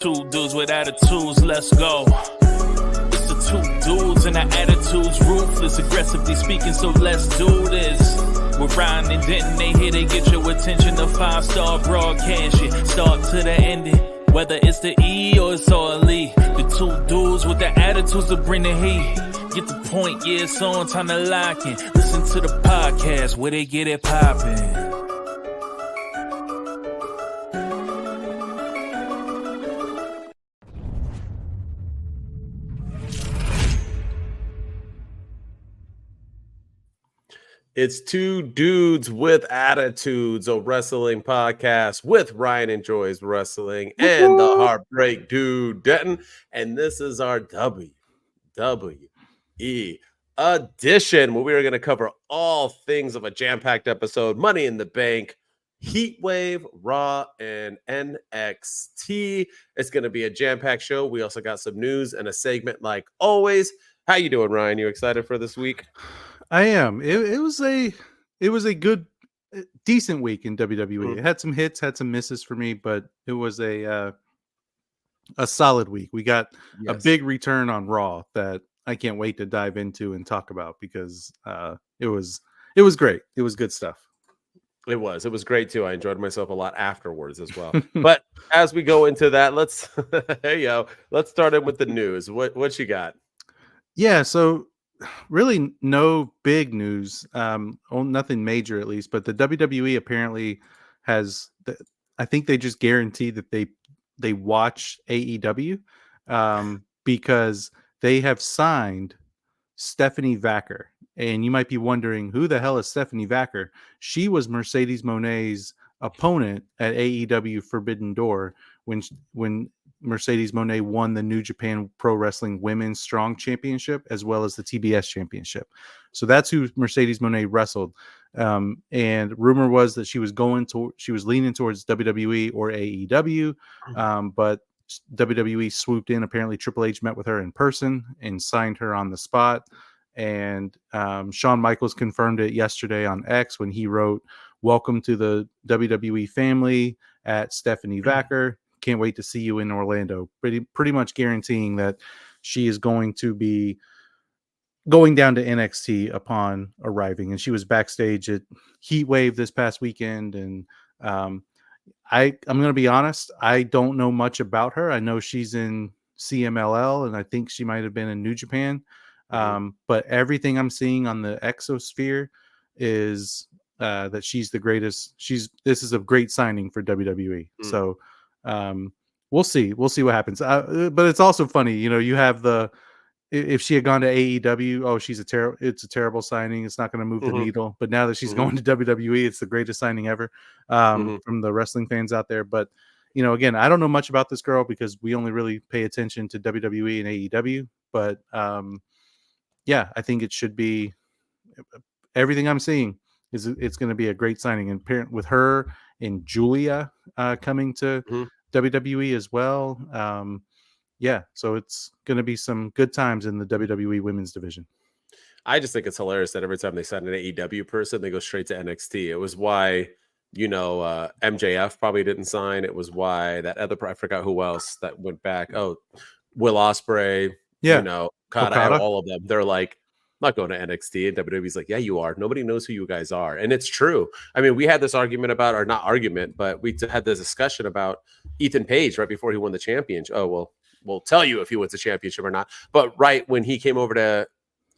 Two dudes with attitudes, let's go. It's the two dudes and the attitudes, ruthless, aggressively speaking, so let's do this. With Ryan and Denton, they here to get your attention. The 5-star broadcast shit, start to the ending. Whether it's the E or it's all E. The two dudes with the attitudes to bring the heat. Get the point, yeah, it's on, time to lock in. Listen to the podcast where they get it poppin'. It's Two Dudes with Attitudes, a wrestling podcast with Ryan Enjoys Wrestling and the Heartbreak Dude Denton. And this is our WWE edition where we are going to cover all things of a jam-packed episode: Money in the Bank, Heatwave, Raw, and NXT. It's going to be a jam-packed show. We also got some news and a segment like always. How you doing, Ryan? You excited for this week? I am. It was a good, decent week in WWE. Mm-hmm. It had some hits, had some misses for me, but it was a solid week. We got a big return on Raw that I can't wait to dive into and talk about because it was great. It was good stuff. It was great too. I enjoyed myself a lot afterwards as well. But as we go into that, let's start in with the news. What you got? Yeah, so really no big news, nothing major at least, but the WWE apparently has I think they just guaranteed that they watch AEW because they have signed Stephanie Vacker. And you might be wondering, who the hell is Stephanie Vacker? She was Mercedes Moné's opponent at AEW Forbidden Door when Mercedes Moné won the New Japan Pro Wrestling Women's Strong Championship as well as the TBS Championship. So that's who Mercedes Moné wrestled. And rumor was that she was leaning towards WWE or AEW, but WWE swooped in. Apparently Triple H met with her in person and signed her on the spot. And Shawn Michaels confirmed it yesterday on X when he wrote, "Welcome to the WWE family at Stephanie Vacker. Can't wait to see you in Orlando." Pretty much guaranteeing that she is going to be going down to NXT upon arriving. And she was backstage at Heatwave this past weekend. And I'm going to be honest, I don't know much about her. I know she's in CMLL, and I think she might have been in New Japan. But everything I'm seeing on the Exosphere is that she's the greatest. This is a great signing for WWE. So we'll see what happens. But it's also funny, you have if she had gone to AEW, it's a terrible signing. It's not going to move the needle. But now that she's going to WWE, it's the greatest signing ever from the wrestling fans out there. But again, I don't know much about this girl because we only really pay attention to WWE and AEW. But yeah, I think it should be, everything I'm seeing is it's going to be a great signing. And with her and Julia coming to WWE as well. Yeah, so it's going to be some good times in the WWE women's division. I just think it's hilarious that every time they sign an AEW person, they go straight to NXT. It was why, MJF probably didn't sign. It was why that other, I forgot who else that went back. Oh, Will Ospreay. Yeah. Okada. All of them. They're like, I'm not going to NXT. And WWE's like, yeah, you are. Nobody knows who you guys are. And it's true. I mean, we had this argument about, or not argument, but we had this discussion about Ethan Page right before he won the championship. Oh, well, we'll tell you if he wins the championship or not. But right when he came over to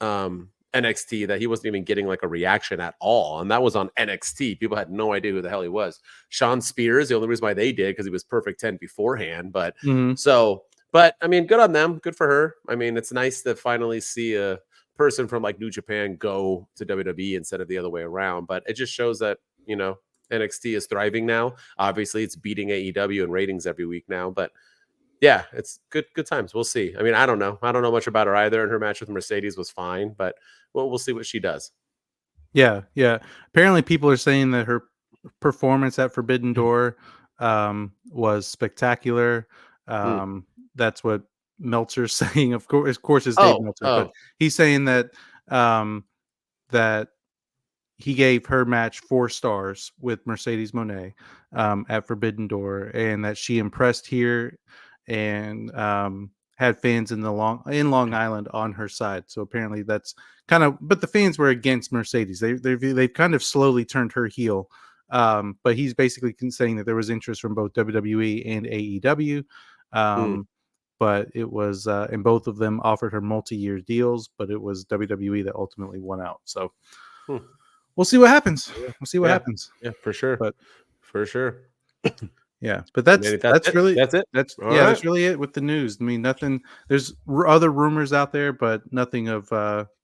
NXT, that he wasn't even getting like a reaction at all. And that was on NXT. People had no idea who the hell he was. Sean Spears, the only reason why they did, because he was perfect 10 beforehand. But But I mean, good on them. Good for her. I mean, it's nice to finally see a person from like New Japan go to WWE instead of the other way around. But it just shows that, NXT is thriving now. Obviously, it's beating AEW in ratings every week now. But yeah, it's good times. We'll see. I mean, I don't know much about her either. And her match with Mercedes was fine, but we'll see what she does. Yeah. Apparently, people are saying that her performance at Forbidden Door was spectacular. That's what Meltzer's saying. Of course, is Dave Meltzer, but he's saying that that he gave her match 4 stars with Mercedes Moné at Forbidden Door, and that she impressed here and had fans in Long Island on her side. So apparently that's kind of, but the fans were against Mercedes. They've kind of slowly turned her heel. But he's basically saying that there was interest from both WWE and AEW. But it was, and both of them offered her multi-year deals, but it was WWE that ultimately won out. So we'll see what happens. We'll see what happens. Yeah, for sure. But for sure. Yeah, but that's it. really That's it. That's All yeah, right. that's really it with the news. I mean, nothing. There's other rumors out there, but nothing of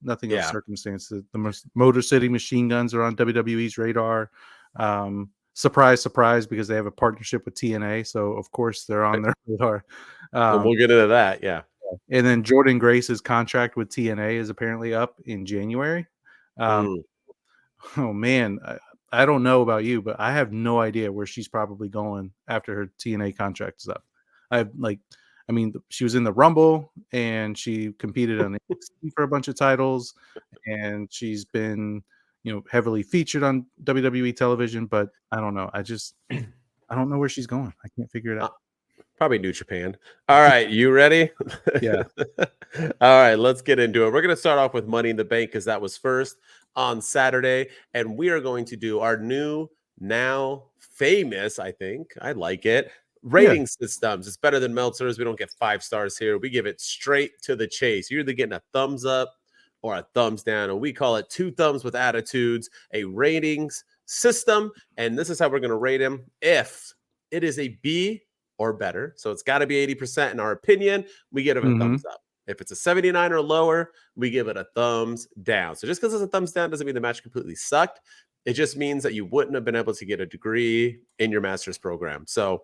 circumstance. The Motor City Machine Guns are on WWE's radar. Surprise, surprise, because they have a partnership with TNA, so of course they're on their radar. And we'll get into that. Yeah. And then Jordan Grace's contract with TNA is apparently up in January. Oh man, I don't know about you, but I have no idea where she's probably going after her TNA contract is up. She was in the Rumble and she competed on NXT for a bunch of titles, and she's been, heavily featured on WWE television. But I don't know. I don't know where she's going. I can't figure it out. Probably New Japan. All right, you ready? Yeah. All right, let's get into it. We're going to start off with Money in the Bank because that was first on Saturday, and we are going to do our new, now famous, I think, I like it, rating systems. It's better than Meltzer's. We don't get 5 stars here. We give it straight to the chase. You're either getting a thumbs up or a thumbs down, and we call it 2 thumbs with attitudes, a ratings system, and this is how we're going to rate him. If it is a B or better, so it's got to be 80% in our opinion, we give it a thumbs up. If it's a 79 or lower, we give it a thumbs down. So just because it's a thumbs down doesn't mean the match completely sucked. It just means that you wouldn't have been able to get a degree in your master's program. So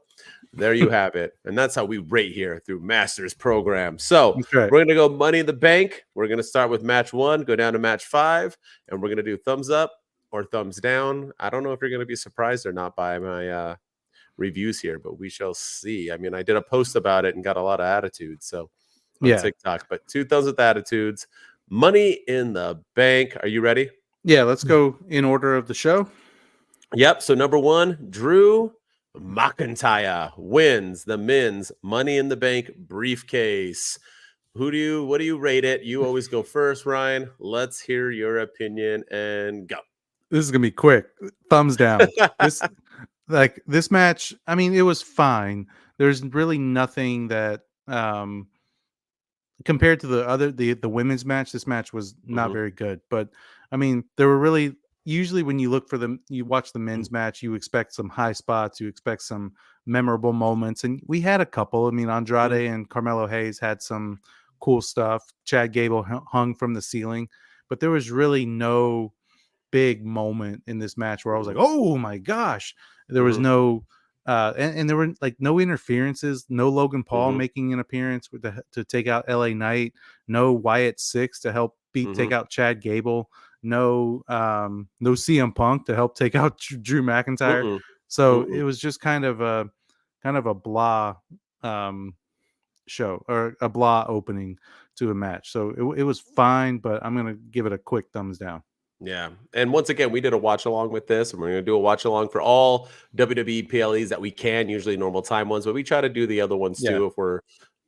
there you have it. And that's how we rate here through master's program. So we're going to go Money in the Bank. We're going to start with match 1, go down to match 5, and we're going to do thumbs up or thumbs down. I don't know if you're going to be surprised or not by my reviews here, but we shall see. I mean, I did a post about it and got a lot of attitudes. So on TikTok, but 2 thumbs with attitudes. Money in the Bank. Are you ready? Yeah, let's go in order of the show. Yep. So number 1, Drew McIntyre wins the men's Money in the Bank briefcase. What do you rate it? You always go first, Ryan. Let's hear your opinion and go. This is gonna be quick. Thumbs down. This match, I mean, it was fine. There's really nothing that compared to the women's match, this match was not very good. But I mean, there were really, usually when you look for them, you watch the men's match, you expect some high spots, you expect some memorable moments, and we had a couple. I mean, Andrade and Carmelo Hayes had some cool stuff. Chad Gable hung from the ceiling, but there was really no big moment in this match where I was like, oh my gosh. There was no and there were like no interferences, no Logan Paul making an appearance to take out LA Knight, no Wyatt Six to help take out Chad Gable, no CM Punk to help take out Drew McIntyre. So it was just kind of a blah show, or a blah opening to a match. So it was fine, but I'm gonna give it a quick thumbs down. Yeah. And once again, we did a watch along with this, and we're going to do a watch along for all WWE PLEs that we can, usually normal time ones, but we try to do the other ones too if we're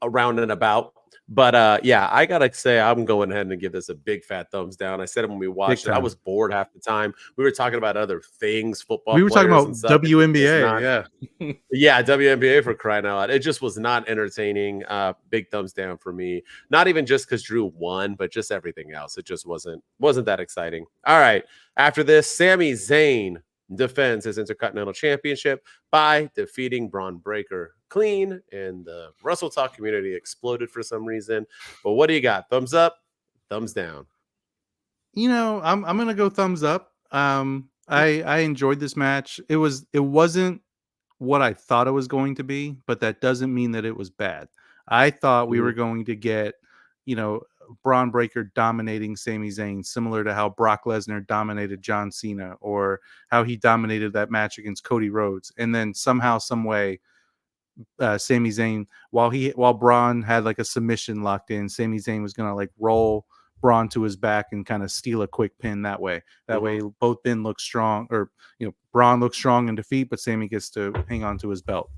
around and about. But I gotta say, I'm going ahead and give this a big fat thumbs down. I said it when we watched it. I was bored half the time. We were talking about other things, football. We were talking about WNBA, yeah, WNBA, for crying out loud. It just was not entertaining. Big thumbs down for me. Not even just because Drew won, but just everything else. It just wasn't that exciting. All right. After this, Sami Zayn defends his Intercontinental Championship by defeating Braun Breaker clean, and the Russell Talk community exploded for some reason. But what do you got? Thumbs up, thumbs down? I'm gonna go thumbs up. I enjoyed this match. It wasn't what I thought it was going to be, but that doesn't mean that it was bad. I thought we were going to get, Braun Breaker dominating Sami Zayn, similar to how Brock Lesnar dominated John Cena, or how he dominated that match against Cody Rhodes. And then somehow, some way, Sami Zayn, while Braun had like a submission locked in, Sami Zayn was gonna like roll Braun to his back and kind of steal a quick pin that way. That way, both men look strong, or Braun looks strong in defeat, but Sami gets to hang on to his belt.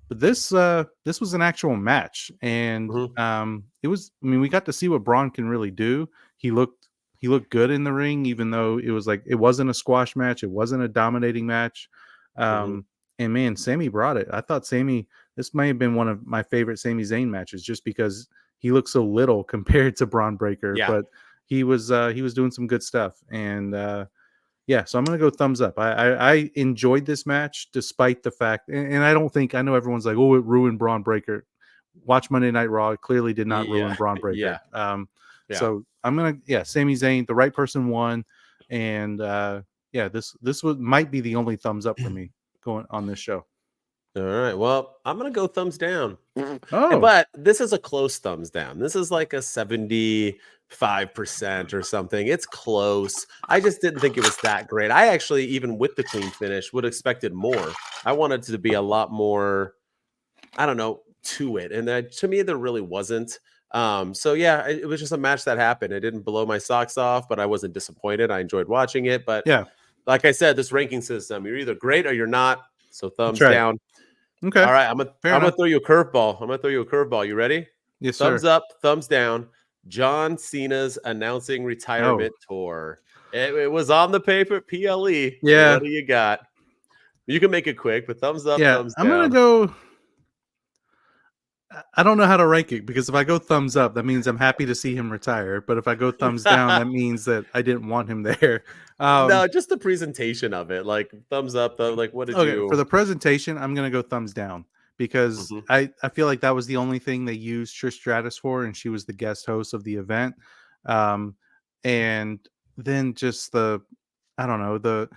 but this was an actual match, and it was. I mean, we got to see what Braun can really do. He looked good in the ring, even though it was like it wasn't a squash match, it wasn't a dominating match. And man, Sammy brought it. I thought Sammy. This may have been one of my favorite Sami Zayn matches, just because he looked so little compared to Braun Breaker, Yeah. but he was doing some good stuff, and yeah, so I'm gonna go thumbs up. I enjoyed this match despite the fact, and I don't think, I know everyone's like, oh, it ruined Braun Breaker. Watch Monday Night Raw. It clearly did not ruin Braun Breaker. So I'm gonna, Sami Zayn, the right person won, and yeah, this might be the only thumbs up for me going on this show. All right. Well, I'm gonna go thumbs down. Oh, But this is a close thumbs down. This is like a 75% or something. It's close. I just didn't think it was that great. I actually, even with the clean finish, would have expected more. I wanted it to be a lot more, I don't know, to it. And to me, there really wasn't. So yeah, it was just a match that happened. It didn't blow my socks off, but I wasn't disappointed. I enjoyed watching it. But yeah, like I said, this ranking system, you're either great or you're not. So thumbs right. down. Okay. All right, I'm gonna throw you a curveball. You ready? Yes, Thumbs sir. up, thumbs down. John Cena's announcing retirement tour. It was on the paper, PLE. Yeah. What do you got? You can make it quick, but thumbs up, thumbs I'm down. gonna go. I don't know how to rank it, because if I go thumbs up, that means I'm happy to see him retire. But if I go thumbs down, that means that I didn't want him there. No, just the presentation of it. Like thumbs up, though. Like, what did you? For the presentation, I'm gonna go thumbs down, because I feel like that was the only thing they used Trish Stratus for, and she was the guest host of the event. And then just I don't know,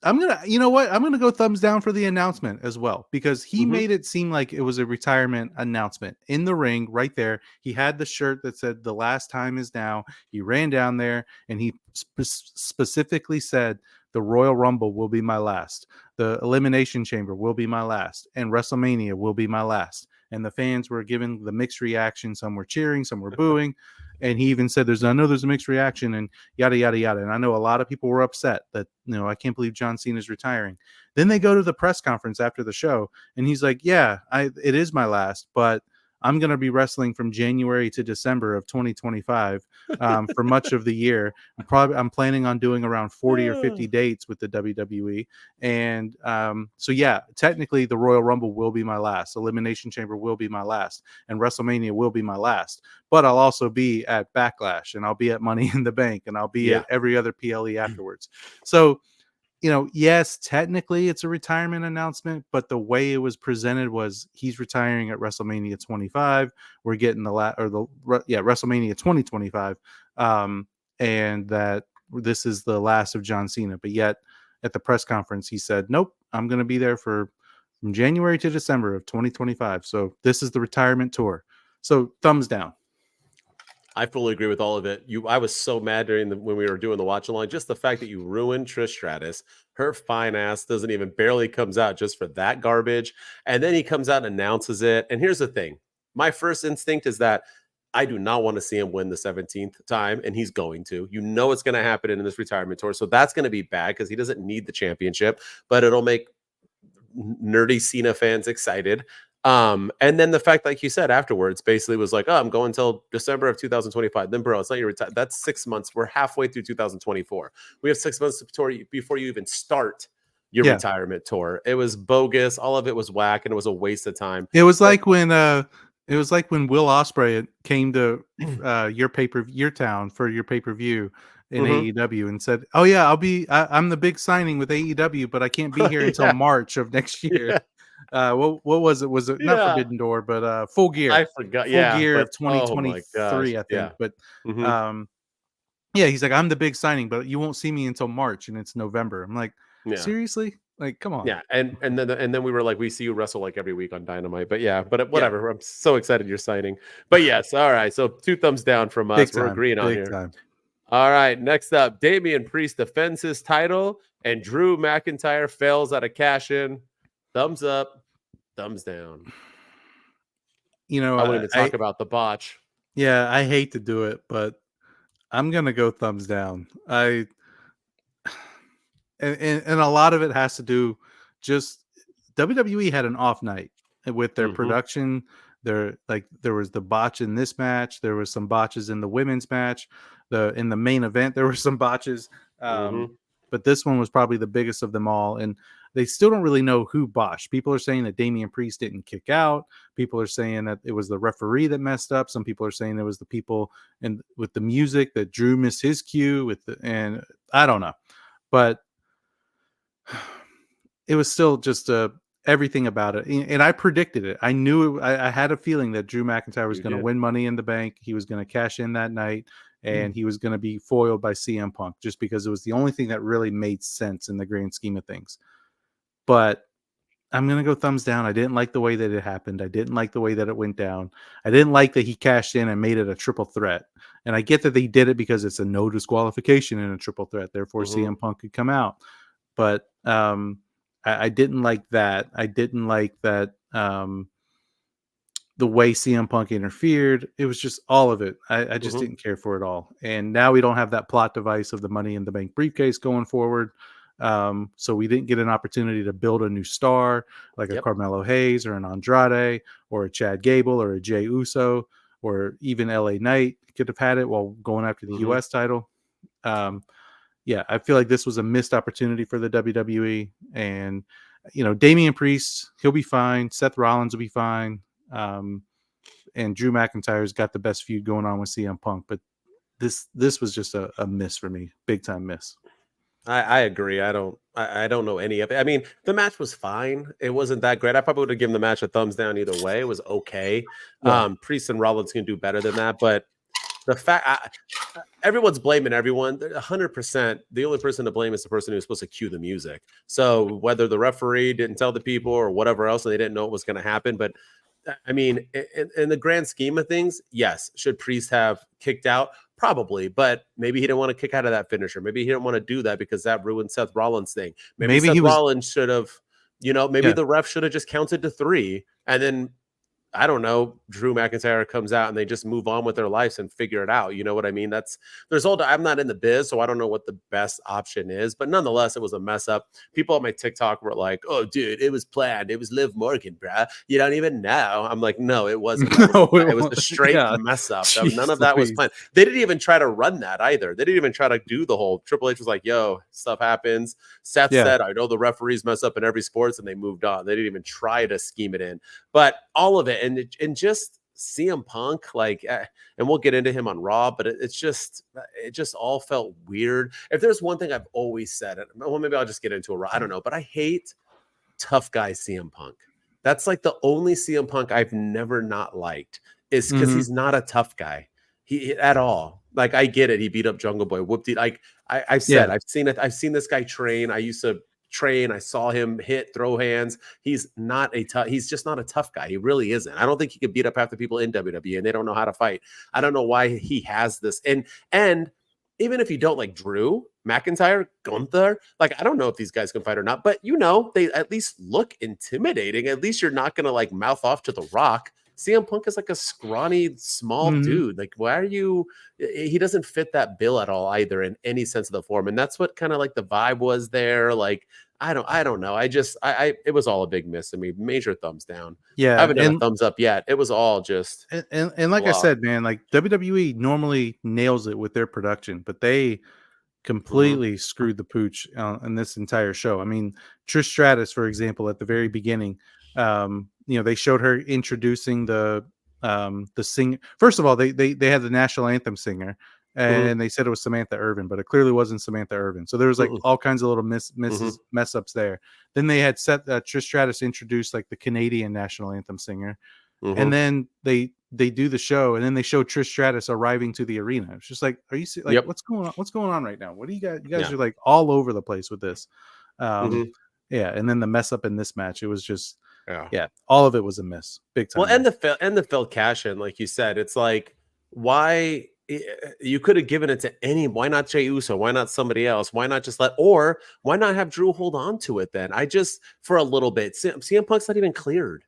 I'm gonna go thumbs down for the announcement as well, because he made it seem like it was a retirement announcement in the ring right there. He had the shirt that said "The last time is now." He ran down there and he specifically said, "The Royal Rumble will be my last. The Elimination Chamber will be my last, and WrestleMania will be my last." And the fans were giving the mixed reaction. Some were cheering, some were booing. And he even said, I know there's a mixed reaction, and yada, yada, yada. And I know a lot of people were upset that, I can't believe John Cena's retiring. Then they go to the press conference after the show, and he's like, yeah, it is my last, but I'm going to be wrestling from January to December of 2025 for much of the year. I'm planning on doing around 40 or 50 dates with the WWE. And so, yeah, technically the Royal Rumble will be my last. Elimination Chamber will be my last. And WrestleMania will be my last. But I'll also be at Backlash, and I'll be at Money in the Bank, and I'll be at every other PLE afterwards. So, yes, technically it's a retirement announcement, but the way it was presented was he's retiring at WrestleMania 25. We're getting WrestleMania 2025, and that this is the last of John Cena. But yet at the press conference, he said, "Nope, I'm going to be there from January to December of 2025. So this is the retirement tour." So thumbs down. I fully agree with all of it. I was so mad when we were doing the watch along. Just the fact that you ruined Trish Stratus, her fine ass barely comes out just for that garbage. And then he comes out and announces it. And here's the thing. My first instinct is that I do not want to see him win the 17th time, and he's going to. It's going to happen in this retirement tour. So that's going to be bad because he doesn't need the championship, but it'll make nerdy Cena fans excited. And then the fact, like you said, afterwards basically was like, oh, I'm going until December of 2025. Then, bro, it's not your retire. That's 6 months. We're halfway through 2024. We have 6 months before you even start your retirement tour. It was bogus. All of it was whack, and it was a waste of time. It was like when Will Ospreay came to your town for your pay-per-view in AEW and said, "Oh yeah, I'm the big signing with AEW, but I can't be here until March of next year." What was it? Was it not Forbidden Door, but Full Gear? I forgot. Full Gear of 2023, I think. But he's like, "I'm the big signing, but you won't see me until March, and it's November." I'm like, seriously? Like, come on. Yeah, and then we were like, we see you wrestle like every week on Dynamite, but whatever. Yeah. I'm so excited you're signing. But yes, all right. So 2 thumbs down from us. We're agreeing on here. Time. All right, next up, Damian Priest defends his title, and Drew McIntyre fails at a cash-in. Thumbs up, thumbs down. I won't even talk about the botch. Yeah, I hate to do it, but I'm gonna go thumbs down. And a lot of it has to do just WWE had an off night, with their Mhm. production. There was the botch in this match. There was some botches in the women's match. In the main event, there were some botches. Mhm. But this one was probably the biggest of them all. And they still don't really know who botched. People are saying that Damian Priest didn't kick out. People are saying that it was the referee that messed up. Some people are saying it was the people with the music that Drew missed his cue and I don't know. But it was still just everything about it. And I predicted it. I knew I had a feeling that Drew McIntyre was You going to did. win Money in the Bank. He was going to cash in that night, and he was going to be foiled by CM Punk just because it was the only thing that really made sense in the grand scheme of things. But I'm going to go thumbs down. I didn't like the way that it happened. I didn't like the way that it went down. I didn't like that he cashed in and made it a triple threat. And I get that they did it because it's a no disqualification in a triple threat. Therefore, Mhm. CM Punk could come out. But I didn't like that. I didn't like that the way CM Punk interfered. It was just all of it. I just Mhm. didn't care for it all. And now we don't have that plot device of the Money in the Bank briefcase going forward. So we didn't get an opportunity to build a new star like a Yep. Carmelo Hayes or an Andrade or a Chad Gable or a Jey Uso or even LA Knight could have had it while going after the Mhm. US title. Yeah, I feel like this was a missed opportunity for the WWE. And, Damian Priest, he'll be fine. Seth Rollins will be fine. And Drew McIntyre's got the best feud going on with CM Punk. But this was just a miss for me. Big time miss. I agree. I don't know any of it. I mean, the match was fine. It wasn't that great. I probably would have given the match a thumbs down either way. It was okay. Yeah. Priest and Rollins can do better than that, but the fact everyone's blaming everyone. 100%. The only person to blame is the person who's supposed to cue the music. So whether the referee didn't tell the people or whatever else, and they didn't know what was going to happen, but I mean, in the grand scheme of things, yes. Should Priest have kicked out? Probably, but maybe he didn't want to kick out of that finisher. Maybe he didn't want to do that because that ruined Seth Rollins' thing. Maybe Maybe Seth he was. Rollins should have, maybe Yeah. the ref should have just counted to 3 and then I don't know, Drew McIntyre comes out and they just move on with their lives and figure it out. You know what I mean? I'm not in the biz, so I don't know what the best option is, but nonetheless, it was a mess up. People on my TikTok were like, "Oh, dude, it was planned. It was Liv Morgan, bruh. You don't even know." I'm like, "No, it wasn't. No, It was a straight yeah. mess up. None Jeez of that was Louise. planned. They didn't even try to run that either. They didn't even try to do the whole Triple H was like, yo, stuff happens. Seth Yeah. said, I know the referees mess up in every sports, and they moved on. They didn't even try to scheme it in. But all of it, and just CM Punk, and we'll get into him on Raw, but it just all felt weird. If there's one thing I've always said, well, maybe I'll just get into it. I don't know, but I hate tough guy CM Punk. That's like the only CM Punk I've never not liked is because he's not a tough guy. He at all. Like I get it. He beat up Jungle Boy. Whooped it. Like I've said, Yeah. I've seen it. I've seen this guy train. I used to train. I saw him hit, throw hands. He's not a tough. He's just not a tough guy. He really isn't. I don't think he could beat up half the people in WWE, and they don't know how to fight. I don't know why he has this. And even if you don't like Drew McIntyre, Gunther, like I don't know if these guys can fight or not, but they at least look intimidating. At least you're not gonna like mouth off to The Rock. CM Punk is like a scrawny, small dude. Like, why are you? He doesn't fit that bill at all either in any sense of the form, and that's what kind of like the vibe was there. Like, I don't know. It was all a big miss. I mean, major thumbs down. I Yeah. haven't done a thumbs up yet. It was all just And like I blah. said, man, like WWE normally nails it with their production, but they Mhm. completely screwed the pooch in this entire show. I mean, Trish Stratus, for example, at the very beginning, they showed her introducing the singer. First of all, they had the national anthem singer, Mhm. and they said it was Samantha Irvin, but it clearly wasn't Samantha Irvin. So there was like Mhm. all kinds of little Mhm. mess ups there. Then they had Trish Stratus introduce like the Canadian national anthem singer, and Mhm. then they do the show, and then they show Trish Stratus arriving to the arena. It's just like, are you like, Yep. what's going on? What's going on right now? What do you guys? You guys Yeah. are like all over the place with this. Um, Mhm. yeah, and then the mess up in this match, it was just, Yeah. yeah, all of it was a miss, big Well, time miss. and the Phil cash in, like you said, it's like why you could have given it to any. Why not Jey Uso? Why not somebody else? Why not just or why not have Drew hold on to it then? I just for a little bit. CM Punk's not even cleared.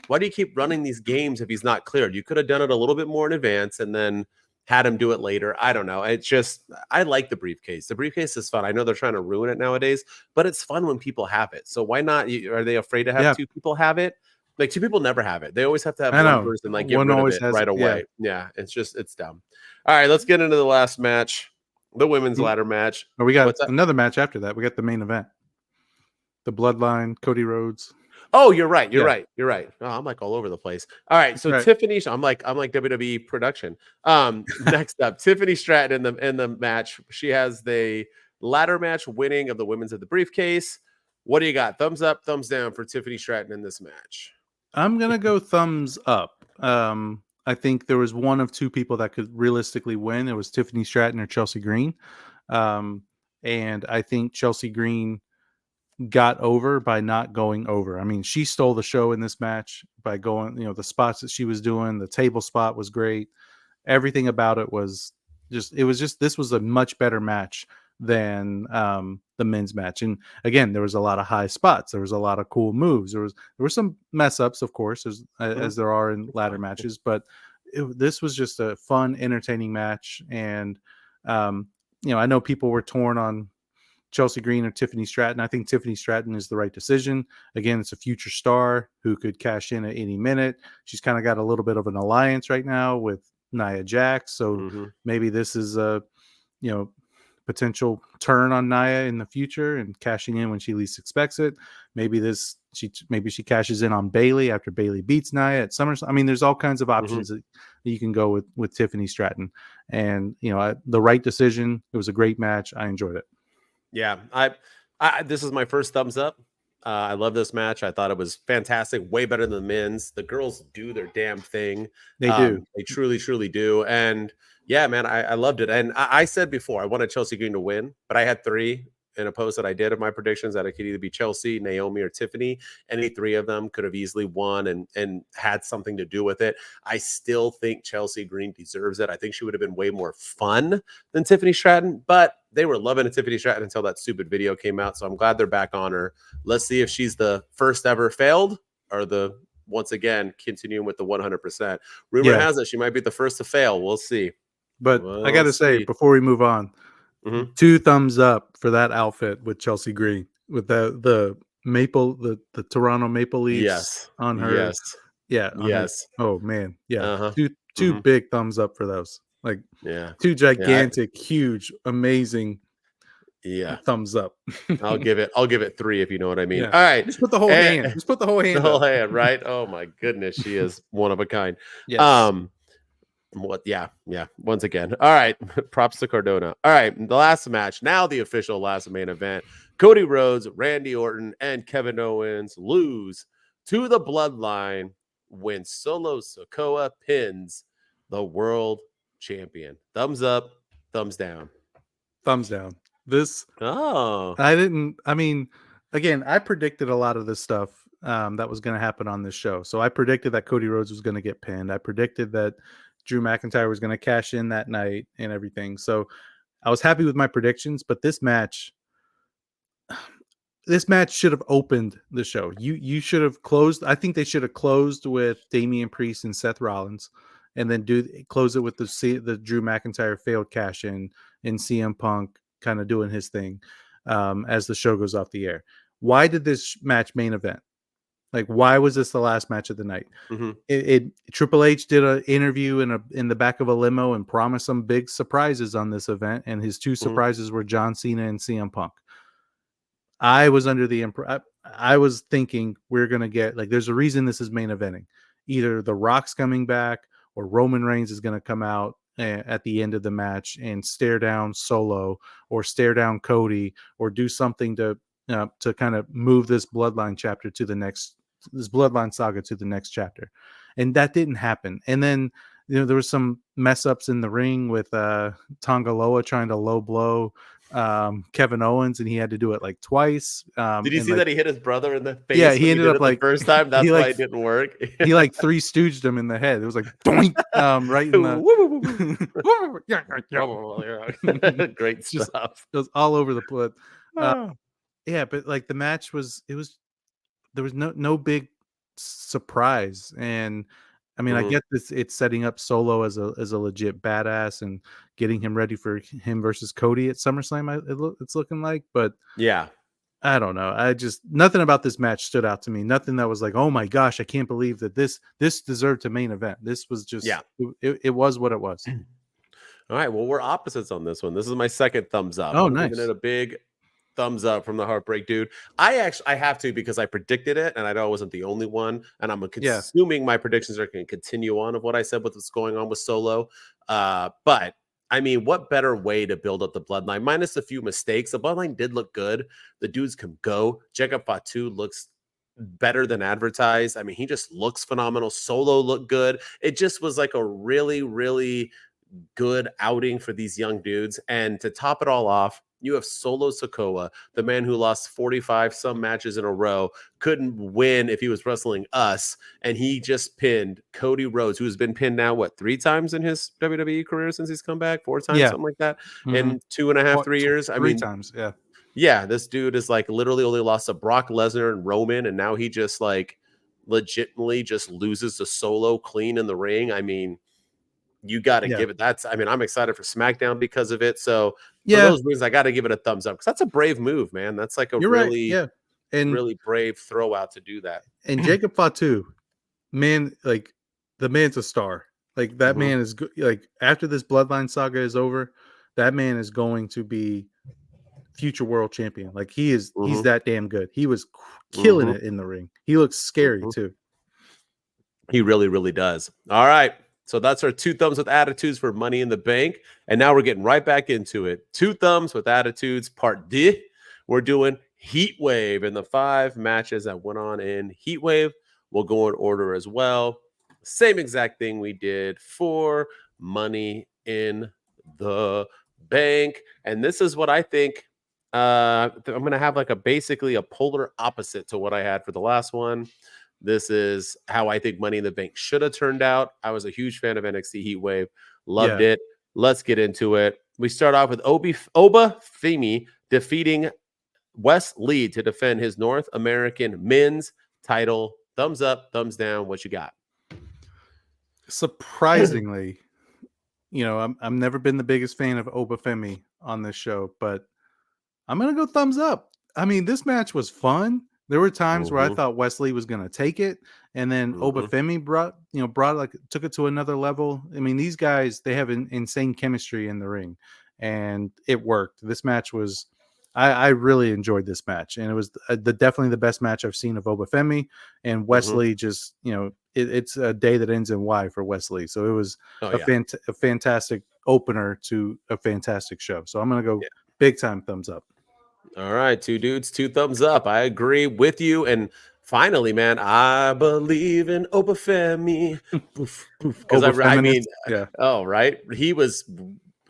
Why do you keep running these games if he's not cleared? You could have done it a little bit more in advance and then had him do it later. I don't know. It's just I like the briefcase. The briefcase is fun. I know they're trying to ruin it nowadays, but it's fun when people have it. So why not? Are they afraid to have Yeah, two people have it? Like, two people never have it. They always have to have I one know. person like get One rid of always it has right it, yeah. away. Yeah, it's dumb. All right, let's get into the last match, the women's Mm. ladder match. Oh, we got What's that? another match after that. We got the main event. The Bloodline, Cody Rhodes. Oh, you're right. You're Yeah. right. You're right. Oh, I'm like all over the place. All right. So Right. Tiffany, I'm like WWE production. Next up, Tiffany Stratton in the match. She has the ladder match winning of the women's of the briefcase. What do you got? Thumbs up, thumbs down for Tiffany Stratton in this match. I'm gonna go thumbs up. I think there was one of two people that could realistically win. It was Tiffany Stratton or Chelsea Green. And I think Chelsea Green got over by not going over. I mean, she stole the show in this match by going, the spots that she was doing. The table spot was great. Everything about it was this was a much better match than the men's match. And again, there was a lot of high spots. There was a lot of cool moves. There were some mess ups, of course, as there are in ladder matches, but this was just a fun, entertaining match. And I know people were torn on Chelsea Green or Tiffany Stratton. I think Tiffany Stratton is the right decision. Again, it's a future star who could cash in at any minute. She's kind of got a little bit of an alliance right now with Nia Jax. So maybe this is a, potential turn on Nia in the future and cashing in when she least expects it. Maybe she cashes in on Bayley after Bayley beats Nia at SummerSlam. I mean, there's all kinds of options that you can go with Tiffany Stratton. And, the right decision. It was a great match. I enjoyed it. Yeah, this is my first thumbs up. I love this match. I thought it was fantastic, way better than the men's. The girls do their damn thing. They do. They truly, truly do. And yeah, man, I loved it. And I said before, I wanted Chelsea Green to win, but I had three in a post that I did of my predictions that it could either be Chelsea, Naomi, or Tiffany. Any three of them could have easily won and had something to do with it. I still think Chelsea Green deserves it. I think she would have been way more fun than Tiffany Stratton, but they were loving Tiffany Stratton until that stupid video came out. So I'm glad they're back on her. Let's see if she's the first ever failed or once again, continuing with the 100%. Rumor has it she might be the first to fail. We'll see. But I got to say, before we move on, 2 thumbs up for that outfit with Chelsea Green, with the Toronto Maple Leafs on her. Yes. Yeah. Yes. Oh man. Yeah. 2 2 big thumbs up for those. Like 2 gigantic, huge, amazing. Yeah. Thumbs up. I'll give it 3 if you know what I mean. Yeah. All right. Just put the whole hand. Just put the whole hand. The whole hand, right? Oh my goodness, she is one of a kind. Yes. Yeah. Once again. All right. Props to Cardona. All right. The last match, now the official last main event. Cody Rhodes, Randy Orton, and Kevin Owens lose to the Bloodline when Solo Sikoa pins the world champion. Thumbs up, thumbs down. Thumbs down. This again, I predicted a lot of this stuff that was going to happen on this show. So I predicted that Cody Rhodes was going to get pinned. I predicted that Drew McIntyre was going to cash in that night and everything. So I was happy with my predictions, but this match should have opened the show. You should have closed. I think they should have closed with Damian Priest and Seth Rollins, and then close it with the Drew McIntyre failed cash in and CM Punk kind of doing his thing as the show goes off the air. Why did this match main event? Like, why was this the last match of the night? Triple H did an interview in the back of a limo and promised some big surprises on this event, and his 2 surprises were John Cena and CM Punk. I was under the I was thinking we're gonna get, like, there's a reason this is main eventing. Either The Rock's coming back or Roman Reigns is gonna come out at the end of the match and stare down Solo or stare down Cody or do something to kind of move this bloodline saga to the next chapter. And that didn't happen. And then, there was some mess ups in the ring with Tonga Loa trying to low blow Kevin Owens, and he had to do it like twice. Did you see that he hit his brother in the face? Yeah, he ended up like the first time. That's why it didn't work. He like 3 stooged him in the head. It was like doink, right in the great stuff. It was all over the place. Yeah, but like the match there was no big surprise, and I mean, I get this. It's setting up Solo as a legit badass and getting him ready for him versus Cody at SummerSlam. It's looking like, but yeah, I don't know. I just nothing about this match stood out to me. Nothing that was like, oh my gosh, I can't believe that this deserved a main event. This was Yeah. just it was what it was. All right. Well, we're opposites on this one. This is my second thumbs up. Oh, I'm giving nice. it a big thumbs up from the Heartbreak Dude. I have to because I predicted it, and I know I wasn't the only one. And I'm Yeah. assuming my predictions are going to continue on of what I said with what's going on with Solo. But I mean, what better way to build up the bloodline? Minus a few mistakes, the bloodline did look good. The dudes can go. Jacob Fatu looks better than advertised. I mean, he just looks phenomenal. Solo looked good. It just was like a really, really good outing for these young dudes. And to top it all off, you have Solo Sikoa, the man who lost 45 some matches in a row, couldn't win if he was wrestling us, and he just pinned Cody Rhodes, who's been pinned now, what, 3 times in his WWE career since he's come back? 4 times, Yeah. something like that, Mhm. in 2.5, 3 years. I 3 mean, times. Yeah. yeah, this dude is like literally only lost to Brock Lesnar and Roman, and now he just like legitimately just loses to Solo clean in the ring. I mean, you got to Yeah. give it. I mean, I'm excited for SmackDown because of it. So for Yeah. those reasons, I got to give it a thumbs up because that's a brave move, man. That's like a You're right. really, Yeah. And really brave throw out to do that. Jacob Fatu, man, like the man's a star. Like that Mhm. man is good. Like after this bloodline saga is over, that man is going to be future world champion. Like he's Mhm. that damn good. He was killing Mhm. it in the ring. He looks scary Mhm. too. He really, really does. All right. So that's our 2 thumbs with attitudes for Money in the Bank. And now we're getting right back into it. 2 thumbs with attitudes, part D. We're doing Heat Wave and the 5 matches that went on in Heat Wave. We'll go in order as well. Same exact thing we did for Money in the Bank. And this is what I think. I'm going to have like basically a polar opposite to what I had for the last one. This is how I think Money in the Bank should have turned out. I was a huge fan of NXT Heatwave. Loved Yeah. it. Let's get into it. We start off with Oba Femi defeating Wes Lee to defend his North American men's title. Thumbs up, thumbs down. What you got? Surprisingly, I'm never been the biggest fan of Obafemi on this show, but I'm gonna go thumbs up. I mean, this match was fun. There were times where I Mm-hmm, thought Wesley was gonna take it, and then mm-hmm, Obafemi brought like took it to another level. I mean, these guys they have insane chemistry in the ring, and it worked. This match was. I really enjoyed this match, and it was definitely the best match I've seen of Obafemi and mm-hmm. Wesley. Just it's a day that ends in Y for Wesley, so it was Oh, a, yeah. a fantastic opener to a fantastic show. So I'm gonna go Yeah. big time thumbs up. All right, 2 dudes, 2 thumbs up. I agree with you. And finally, man, I believe in Obafemi. Because Over I mean, feminist, yeah. oh, right. He was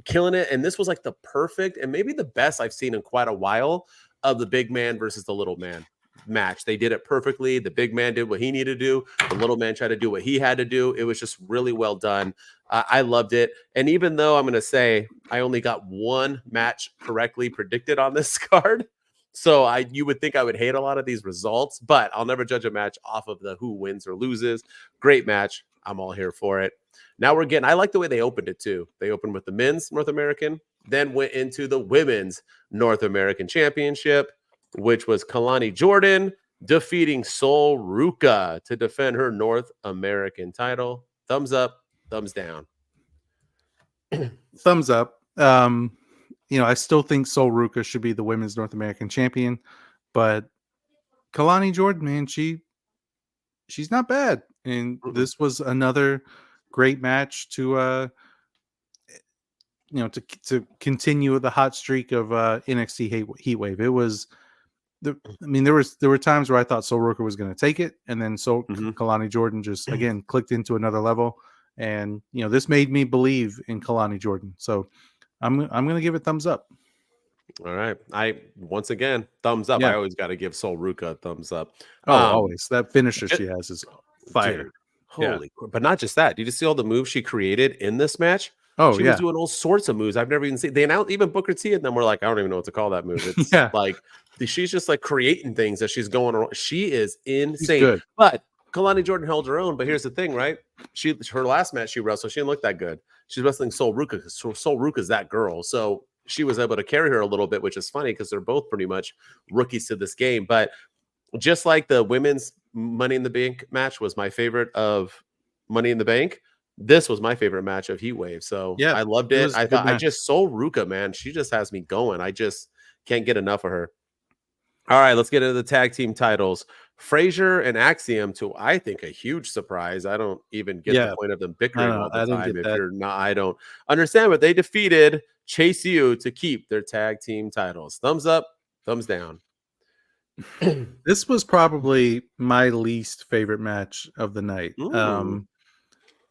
killing it. And this was like the perfect and maybe the best I've seen in quite a while of the big man versus the little man match. They did it perfectly. The big man did what he needed to do. The little man tried to do what he had to do. It was just really well done. I loved it. And even though I'm going to say I only got 1 match correctly predicted on this card, so you would think I would hate a lot of these results, but I'll never judge a match off of the who wins or loses. Great match. I'm all here for it. Now I like the way they opened it too. They opened with the men's North American, then went into the women's North American Championship, which was Kalani Jordan defeating Sol Ruka to defend her North American title. Thumbs up, thumbs down. Thumbs up. I still think Sol Ruka should be the women's North American champion, but Kalani Jordan, man, she's not bad. And this was another great match to to continue the hot streak of NXT Heatwave. It was there were times where I thought Sol Ruka was going to take it, and then Kalani Jordan just again clicked into another level. And this made me believe in Kalani Jordan. So I'm going to give it thumbs up. All right. Once again, thumbs up. Yeah. I always got to give Sol Ruka a thumbs up. Oh, always. That finisher ju- she has is fire. Dude, but not just that. Did you see all the moves she created in this match? Oh, She was doing all sorts of moves I've never even seen. They announced even Booker T and them were like, I don't even know what to call that move. It's like she's just like creating things as she's going around. She is insane. Good. But Kalani Jordan held her own. But here's the thing, right? Her last match she wrestled, she didn't look that good. She's wrestling Sol Ruka because Sol Ruka's that girl. So she was able to carry her a little bit, which is funny because they're both pretty much rookies to this game. But just like the women's Money in the Bank match was my favorite of Money in the Bank, this was my favorite match of Heatwave. So Yeah, I loved it it. was a I good thought I match. just Soul Ruka, man. She just has me going. I just can't get enough of her. All right, let's get into the tag team titles. Frazier and Axiom, to I think a huge surprise. I don't even get the Yeah, point of them I bickering know. all the I didn't time. get If that. you're not, I don't understand. But they defeated Chase U to keep their tag team titles. Thumbs up, thumbs down. This was probably my least favorite match of the night. Ooh.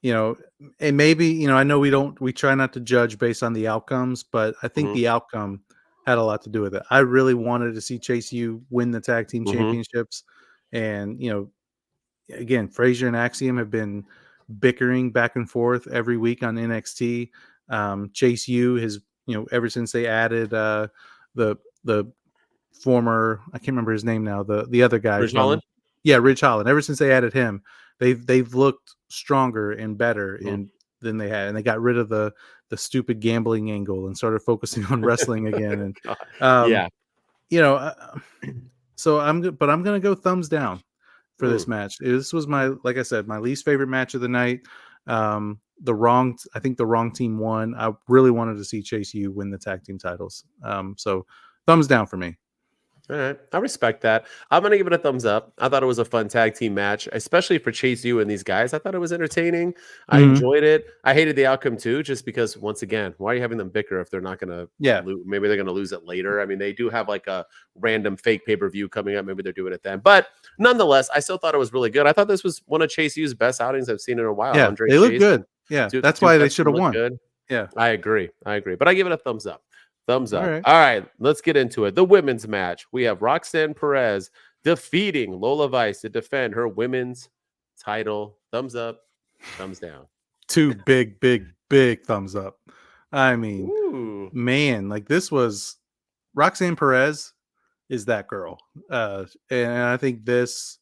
You know, and maybe, I know we try not to judge based on the outcomes, but I think Mhm, the outcome had a lot to do with it. I really wanted to see Chase U win the tag team mhm. championships. And, again, Frazier and Axiom have been bickering back and forth every week on NXT. Chase U has, ever since they added the former, I can't remember his name now, the other guy Ridge Holland? from, yeah, Ridge Holland. Ever since they added him, they've looked stronger and better Mhm. than they had, and they got rid of the stupid gambling angle and started focusing on wrestling again. And God. um, Yeah. you know, so but I'm gonna go thumbs down for this Mm. match. This was like I said, my least favorite match of the night. I think the wrong team won. I really wanted to see Chase U win the tag team titles. So thumbs down for me. All right. I respect that. I'm going to give it a thumbs up. I thought it was a fun tag team match, especially for Chase U and these guys. I thought it was entertaining. I Mhm. enjoyed it. I hated the outcome too, just because, once again, why are you having them bicker if they're not going to Yeah. lose? Maybe they're going to lose it later. I mean, they do have like a random fake pay per view coming up. Maybe they're doing it then. But nonetheless, I still thought it was really good. I thought this was one of Chase U's best outings I've seen in a while. Yeah, Andre they look Chase and good. Yeah, that's Duke why they should Hudson have look won. good. Yeah. I agree. I agree. But I give it a thumbs up. Thumbs All up. right. All right, let's get into it. The women's match. We have Roxanne Perez defeating Lola Vice to defend her women's title. Thumbs up, thumbs down. Two big, big, big thumbs up. I mean, Ooh. man, like this was Roxanne Perez is that girl. And I think this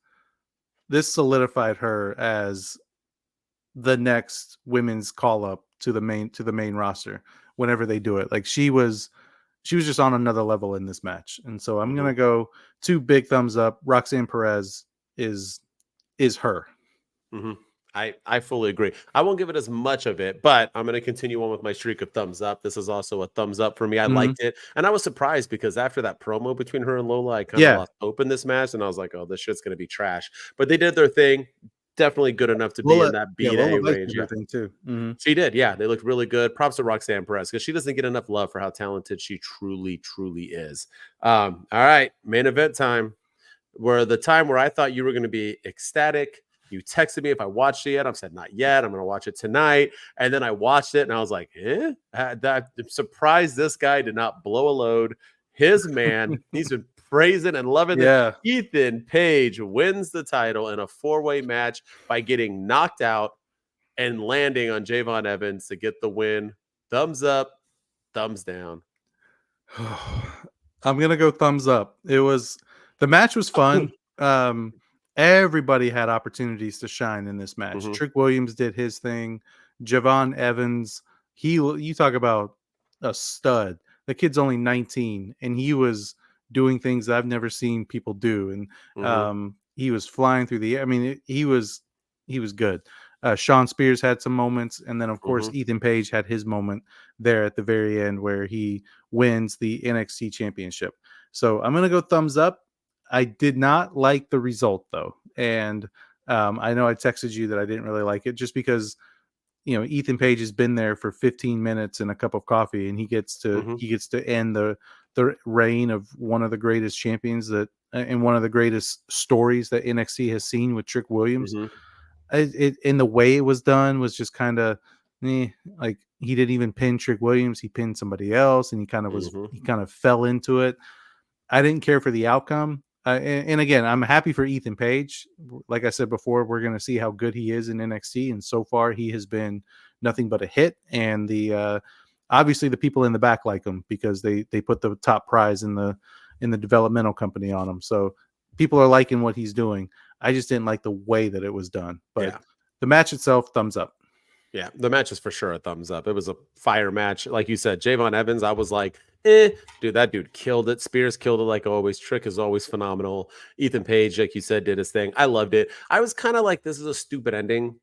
solidified her as the next women's call up to the main roster whenever they do it. Like she was just on another level in this match. And so I'm Mhm, gonna go two big thumbs up. Roxanne Perez is her. mhm. I fully agree. I won't give it as much of it, but I'm going to continue on with my streak of thumbs up. This is also a thumbs up for me. I Mhm. liked it, and I was surprised because after that promo between her and Lola, I kind of Yeah. lost hope in this match, and I was like, "Oh, this shit's going to be trash." But they did their thing. Definitely good enough to be in that Lola B&A Vice range. did Yeah. her thing too. Mhm. She did, yeah. They looked really good. Props to Roxanne Perez because she doesn't get enough love for how talented she truly, truly is. All right, main event time. Where the time where I thought you were going to be ecstatic. You texted me if I watched it yet. I said not yet. I'm going to watch it tonight. And then I watched it and I was like, I'm surprised this guy did not blow a load. His man, he's been praising and loving it. Yeah. Ethan Page wins the title in a 4-way match by getting knocked out and landing on Javon Evans to get the win. Thumbs up, thumbs down. I'm gonna go thumbs up. The match was fun. Um, Everybody had opportunities to shine in this match. Mhm, Trick Williams did his thing. Javon Evans, you talk about a stud. The kid's only 19, and he was doing things that I've never seen people do. And mhm, he was flying through the air. I mean, he was good. Sean Spears had some moments, and then of course mhm, Ethan Page had his moment there at the very end where he wins the NXT championship. So I'm gonna go thumbs up. I did not like the result though, and I know I texted you that I didn't really like it just because Ethan Page has been there for 15 minutes and a cup of coffee, and mhm, he gets to end the reign of one of the greatest champions that and one of the greatest stories that NXT has seen with Trick Williams. mhm, In the way it was done was just kind of like he didn't even pin Trick Williams, he pinned somebody else, and mhm, he kind of fell into it. I didn't care for the outcome. And again, I'm happy for Ethan Page. Like I said before, we're going to see how good he is in NXT, and so far he has been nothing but a hit. And the obviously the people in the back like him because they put the top prize in the developmental company on him. So people are liking what he's doing. I just didn't like the way that it was done. But yeah. the match itself, thumbs up. Yeah, the match is for sure a thumbs up. It was a fire match. Like you said, Javon Evans, I was like, dude, that dude killed it. Spears killed it like always. Trick is always phenomenal. Ethan Page, like you said, did his thing. I loved it. I was kind of like, this is a stupid ending,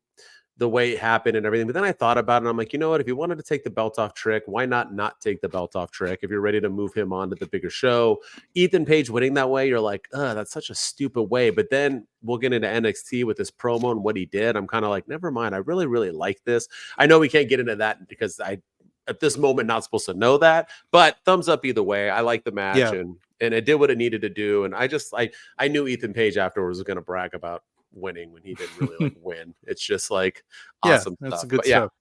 the way it happened and everything. But then I thought about it and I'm like, you know what? If you wanted to take the belt off Trick, why not take the belt off Trick? If you're ready to move him on to the bigger show, Ethan Page winning that way, you're like, that's such a stupid way. But then we'll get into NXT with this promo and what he did. I'm kind of like, never mind. I really, really like this. I know we can't get into that because at this moment, not supposed to know that, but thumbs up either way. I like the match and it did what it needed to do. And I knew Ethan Page afterwards was going to brag about winning when he didn't really like win. It's just like awesome that's stuff. good But stuff.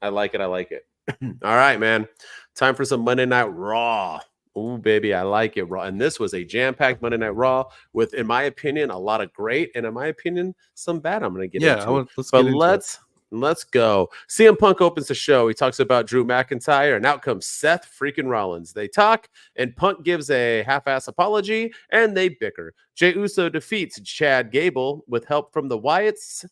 I like it. All right, man. Time for some Monday Night Raw. Ooh, baby, I like it, Raw. And this was a jam-packed Monday Night Raw with, in my opinion, a lot of great and in my opinion, some bad. I'm going to get into it. Let's But get into it. let's go. CM Punk opens the show. He talks about Drew McIntyre, and out comes Seth freaking Rollins. They talk, and Punk gives a half-ass apology, and they bicker. Jey Uso defeats Chad Gable with help from the Wyatts.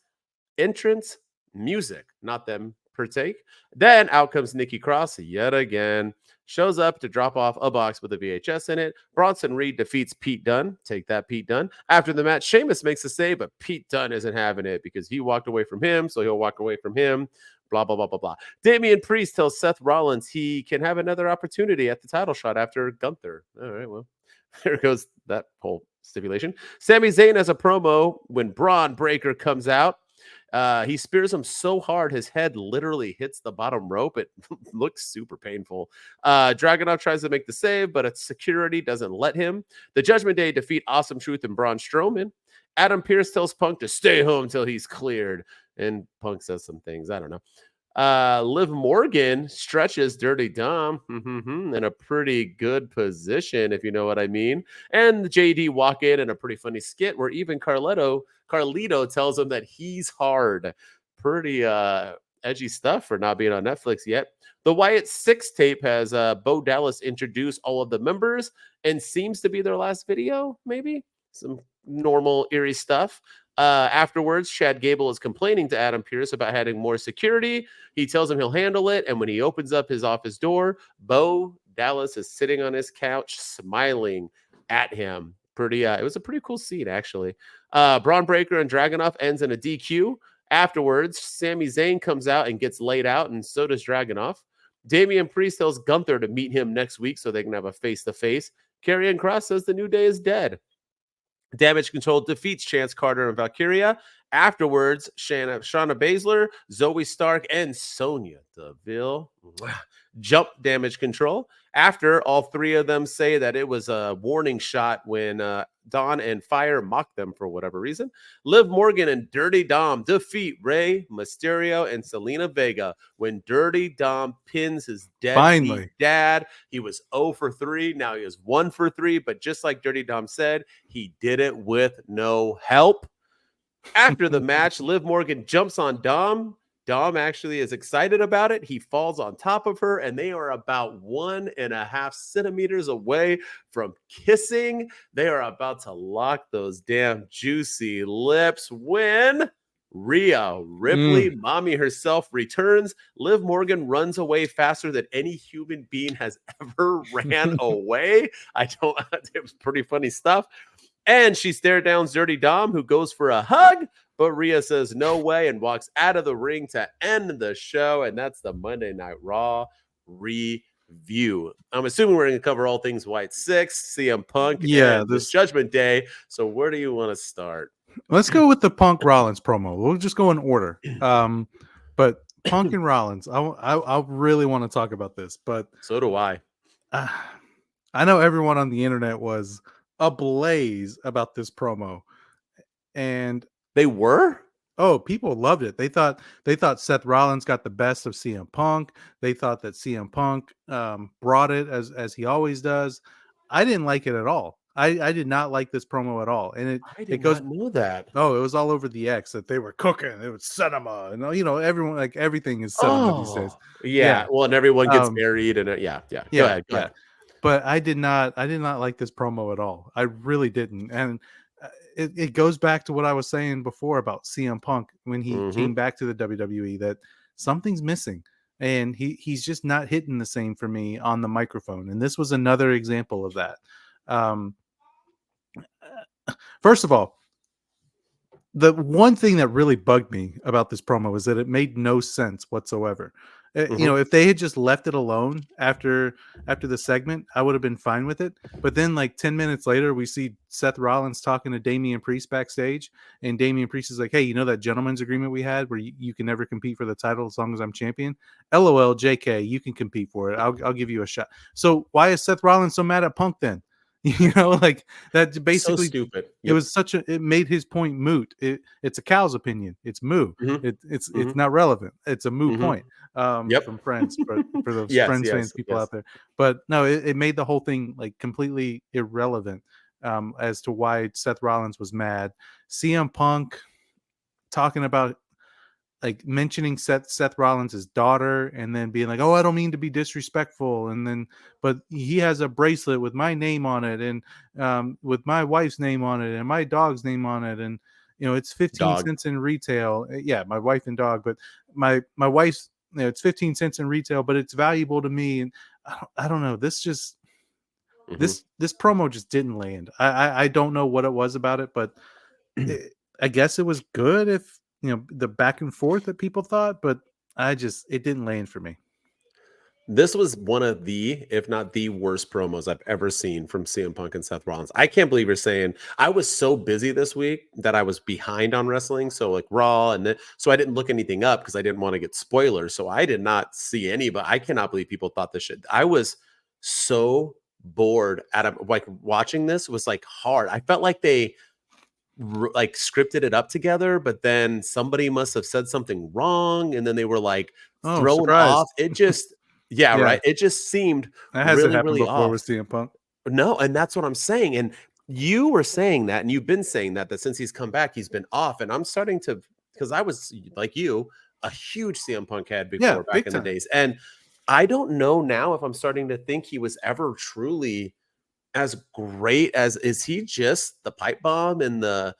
Entrance music, not them per take. Then out comes Nikki Cross yet again. Shows up to drop off a box with a VHS in it. Bronson Reed defeats Pete Dunne. Take that, Pete Dunne. After the match, Sheamus makes a save, but Pete Dunne isn't having it because he walked away from him, so he'll walk away from him. Blah, blah, blah, blah, blah. Damian Priest tells Seth Rollins he can have another opportunity at the title shot after Gunther. All right, well, there goes that whole stipulation. Sami Zayn has a promo when Braun Breaker comes out. He spears him so hard his head literally hits the bottom rope. It looks super painful. Dragunov tries to make the save, but its security doesn't let him. The Judgment Day defeat Awesome Truth and Braun Strowman. Adam Pearce tells Punk to stay home till he's cleared. And Punk says some things. I don't know. Liv Morgan stretches Dirty Dom in a pretty good position, if you know what I mean. And the JD walk in a pretty funny skit where even Carlito tells him that he's hard. Pretty edgy stuff for not being on Netflix yet. The Wyatt 6 tape has Bo Dallas introduce all of the members and seems to be their last video, maybe. Some normal eerie stuff. Afterwards, Chad Gable is complaining to Adam Pearce about having more security. He tells him he'll handle it. And when he opens up his office door, Bo Dallas is sitting on his couch, smiling at him. It was a pretty cool scene, actually. Braun Breaker and Dragunov ends in a DQ. Afterwards, Sami Zayn comes out and gets laid out, and so does Dragunov. Damian Priest tells Gunther to meet him next week so they can have a face-to-face. Karrion Kross says the New Day is dead. Damage Control defeats Chance Carter and Valkyria. Afterwards, Shayna Baszler, Zoe Stark, and Sonya Deville jump Damage Control. After, all three of them say that it was a warning shot when Dawn and Fire mocked them for whatever reason. Liv Morgan and Dirty Dom defeat Rey, Mysterio, and Selena Vega when Dirty Dom pins his deadbeat dad. He was 0 for 3. Now he is 1 for 3. But just like Dirty Dom said, he did it with no help. After the match, Liv Morgan jumps on Dom. Dom actually is excited about it. He falls on top of her, and they are about 1.5 centimeters away from kissing. They are about to lock those damn juicy lips when Rhea Ripley, mommy herself, returns. Liv Morgan runs away faster than any human being has ever ran away. It was pretty funny stuff. And she stared down Dirty Dom, who goes for a hug, but Rhea says no way and walks out of the ring to end the show. And that's the Monday Night Raw review. I'm assuming we're going to cover all things White 6, CM Punk, and this Judgment Day. So where do you want to start? Let's go with the Punk Rollins promo. We'll just go in order. But Punk and Rollins, I really want to talk about this. But so do I. I know everyone on the internet was ablaze about this promo, and they were people loved it. They thought Seth Rollins got the best of CM Punk. They thought that CM Punk brought it as he always does. I didn't like it at all. I did not like this promo at all, and it goes not know that. Oh, it was all over the X that they were cooking. It was cinema, and everyone, like, everything is cinema these days. Yeah, well, and everyone gets married, and go ahead. But I did not like this promo at all. I really didn't. And it goes back to what I was saying before about CM Punk when he came back to the WWE, that something's missing, and he's just not hitting the same for me on the microphone. And this was another example of that. First of all, the one thing that really bugged me about this promo is that it made no sense whatsoever. If they had just left it alone after the segment, I would have been fine with it. But then, like 10 minutes later, we see Seth Rollins talking to Damian Priest backstage, and Damian Priest is like, "Hey, you know that gentleman's agreement we had where you can never compete for the title as long as I'm champion? LOL, JK, you can compete for it. I'll give you a shot." So why is Seth Rollins so mad at Punk then? Like that basically so stupid. It was it made his point moot. It's a cow's opinion. It's moo. It's not relevant. It's a moo point. From Friends, for those Friends fans people out there. But no, it made the whole thing like completely irrelevant as to why Seth Rollins was mad. CM Punk talking about like mentioning Seth Rollins' daughter, and then being like, "Oh, I don't mean to be disrespectful," and then but he has a bracelet with my name on it, and with my wife's name on it, and my dog's name on it, and it's 15 cents in retail. Yeah, my wife and dog, but my wife's, it's 15 cents in retail, but it's valuable to me. And I don't know. This just this promo just didn't land. I don't know what it was about it, but I guess it was good if the back and forth that people thought, but it didn't land for me. This was one of the, if not the worst promos I've ever seen from CM Punk and Seth Rollins. I can't believe you're saying, I was so busy this week that I was behind on wrestling. So like Raw, and then, so I didn't look anything up because I didn't want to get spoilers. So I did not see any, but I cannot believe people thought this shit. I was so bored like watching this was like hard. I felt like they like scripted it up together, but then somebody must have said something wrong, and then they were like thrown off. It just yeah, right. It just seemed that hasn't really, happened really before off with CM Punk. No, and that's what I'm saying. And you were saying that, and you've been saying that since he's come back, he's been off. And I'm starting to, because I was like you, a huge CM Punk head before back in the days, and I don't know now if I'm starting to think he was ever truly as great as, is he just the pipe bomb and the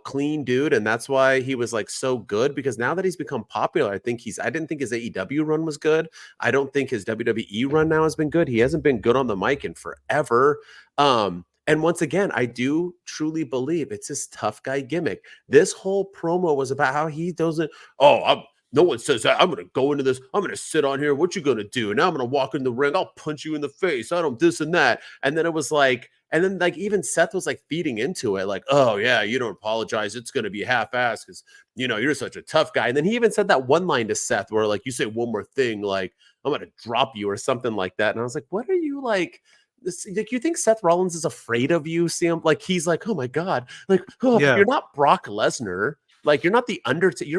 clean dude, and that's why he was like so good? Because now that he's become popular, I didn't think his AEW run was good. I don't think his WWE run now has been good. He hasn't been good on the mic in forever. And once again, I do truly believe it's his tough guy gimmick. This whole promo was about how he doesn't, no one says that. I'm going to go into this. I'm going to sit on here. What you going to do? Now I'm going to walk in the ring. I'll punch you in the face. I don't this and that. And then it was like, and then like even Seth was like feeding into it. Like, oh yeah, you don't apologize. It's going to be half-assed because, you're such a tough guy. And then he even said that one line to Seth where like, you say one more thing, like I'm going to drop you or something like that. And I was like, what are you like? Like, you think Seth Rollins is afraid of you, Sam? Like, he's like, oh my God, like, you're not Brock Lesnar. Like, you're not the Undertaker.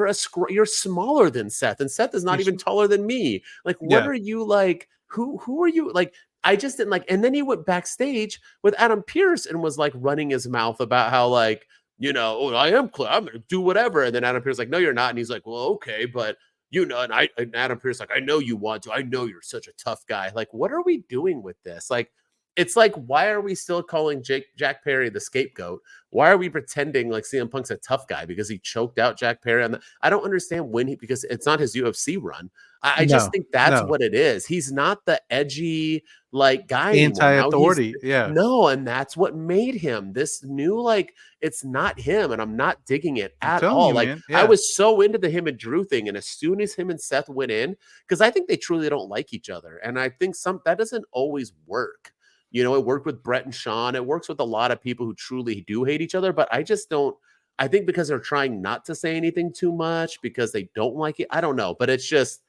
You're smaller than Seth, and Seth is not even taller than me. Like, what are you like? Who are you? Like, I just didn't like. And then he went backstage with Adam Pearce and was like running his mouth about how like, I am. I'm gonna do whatever. And then Adam Pearce like, no, you're not. And he's like, well, okay, but and Adam Pearce like, I know you want to. I know you're such a tough guy. Like, what are we doing with this? Like, it's like, why are we still calling Jack Perry the scapegoat? Why are we pretending like CM Punk's a tough guy because he choked out Jack Perry on I don't understand because it's not his UFC run. I just think that's what it is. He's not the edgy like guy anti-authority. No, and that's what made him this new, like, it's not him, and I'm not digging it at all. I was so into the him and Drew thing, and as soon as him and Seth went in, because I think they truly don't like each other, and I think that doesn't always work. It worked with Brett and Sean. It works with a lot of people who truly do hate each other, but I just don't. I think because they're trying not to say anything too much because they don't like it. I don't know, but it's just,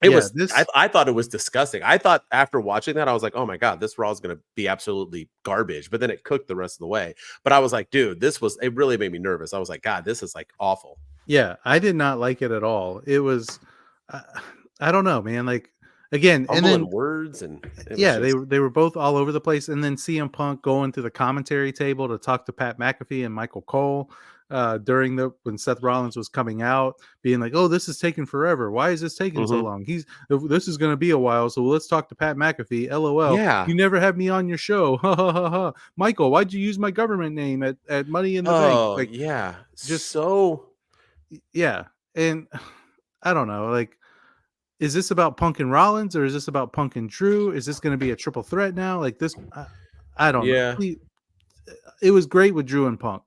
I thought it was disgusting. I thought after watching that, I was like, oh my God, this Raw is going to be absolutely garbage. But then it cooked the rest of the way. But I was like, dude, it really made me nervous. I was like, God, this is like awful. Yeah, I did not like it at all. It was, I don't know, man. Like, again, and then words and they were both all over the place. And then CM Punk going to the commentary table to talk to Pat McAfee and Michael Cole when Seth Rollins was coming out, being like, "Oh, this is taking forever. Why is this taking so long? This is going to be a while. So let's talk to Pat McAfee. LOL. Yeah, you never had me on your show. Ha ha ha ha. Michael, why'd you use my government name at Money in the Bank? Like, yeah, just so." Yeah. and I don't know, like, is this about Punk and Rollins, or is this about Punk and Drew? Is this going to be a triple threat now? Like this, I don't know. Yeah. It was great with Drew and Punk,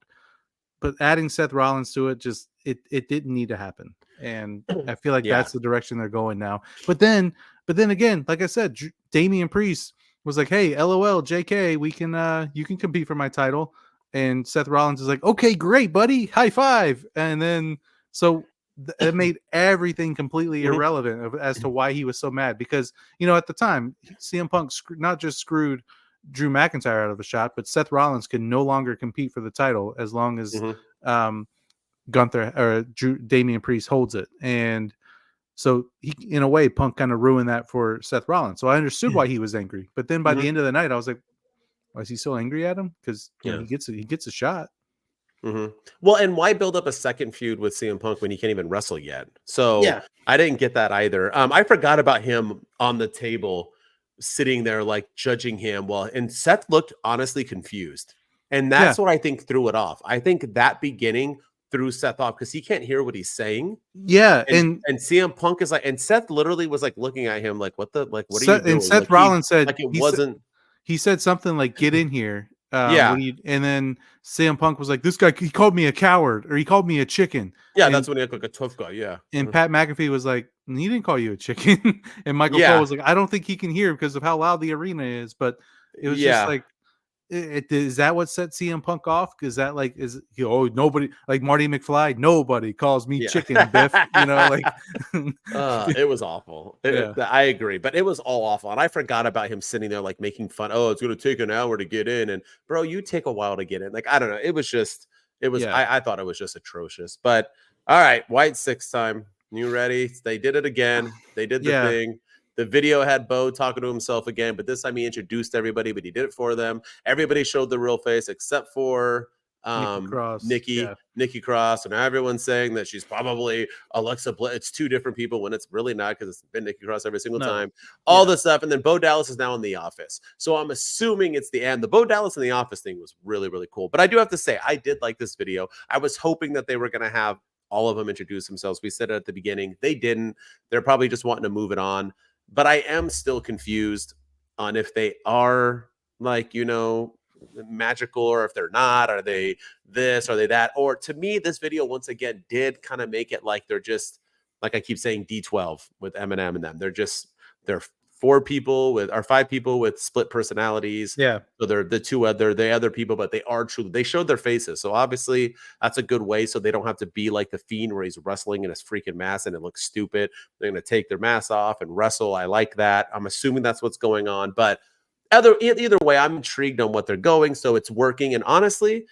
but adding Seth Rollins to it, just it didn't need to happen. And I feel like Yeah. that's the direction they're going now. But then again, like I said, Damian Priest was like, "Hey, LOL, JK, we can you can compete for my title." And Seth Rollins is like, "Okay, great, buddy, high five." And then so it made everything completely Mhm. irrelevant as to why he was so mad, because at the time CM Punk not just screwed Drew McIntyre out of a shot, but Seth Rollins can no longer compete for the title as long as Gunther or Damian Priest holds it. And so he, in a way, Punk kind of ruined that for Seth Rollins. So I understood why he was angry. But then by the end of the night, I was like, why is he so angry at him? Because he gets a shot. Well, and why build up a second feud with CM Punk when he can't even wrestle yet? So I didn't get that either. I forgot about him on the table, sitting there like judging him. Well, and Seth looked honestly confused, and that's what I think threw it off. I think that beginning threw Seth off because he can't hear what he's saying. Yeah, and CM Punk is like, and Seth literally was like looking at him like, what are you doing? And Seth like Rollins said, like it wasn't. He said something like, "Get in here." Yeah. And then CM Punk was like, "This guy, he called me a coward, or he called me a chicken." Yeah, and, that's when he looked like a tough guy. Yeah. And Pat McAfee was like, "He didn't call you a chicken." And Michael Cole was like, "I don't think he can hear because of how loud the arena is." But it was just like, is that what set CM Punk off? Because that like nobody, like Marty McFly, nobody calls me chicken, Biff. Like it was awful. I agree, but it was all awful, and I forgot about him sitting there like making fun. Oh, it's going to take an hour to get in, and bro, you take a while to get in. Like I don't know. It was. I thought it was just atrocious. But all right, White 6 time. You ready? They did it again. They did the thing. The video had Bo talking to himself again, but this time he introduced everybody, but he did it for them. Everybody showed the real face except for Nikki Cross, and everyone's saying that she's probably Alexa Bliss. It's two different people when it's really not, because it's been Nikki Cross every single time. All this stuff, and then Bo Dallas is now in the office, so I'm assuming it's the end. The Bo Dallas in the office thing was really, really cool, but I do have to say I did like this video. I was hoping that they were going to have all of them introduce themselves. We said it at the beginning. They didn't. They're probably just wanting to move it on. But I am still confused on if they are like, magical, or if they're not. Are they this? Are they that? Or to me, this video once again did kind of make it like they're just, like I keep saying, D12 with Eminem and them. They're 5 people with split personalities. Yeah. So they're the other people, but they showed their faces. So obviously that's a good way, so they don't have to be like the Fiend where he's wrestling in his freaking mask and it looks stupid. They're going to take their masks off and wrestle. I like that. I'm assuming that's what's going on, but either way, I'm intrigued on what they're going. So it's working. And honestly,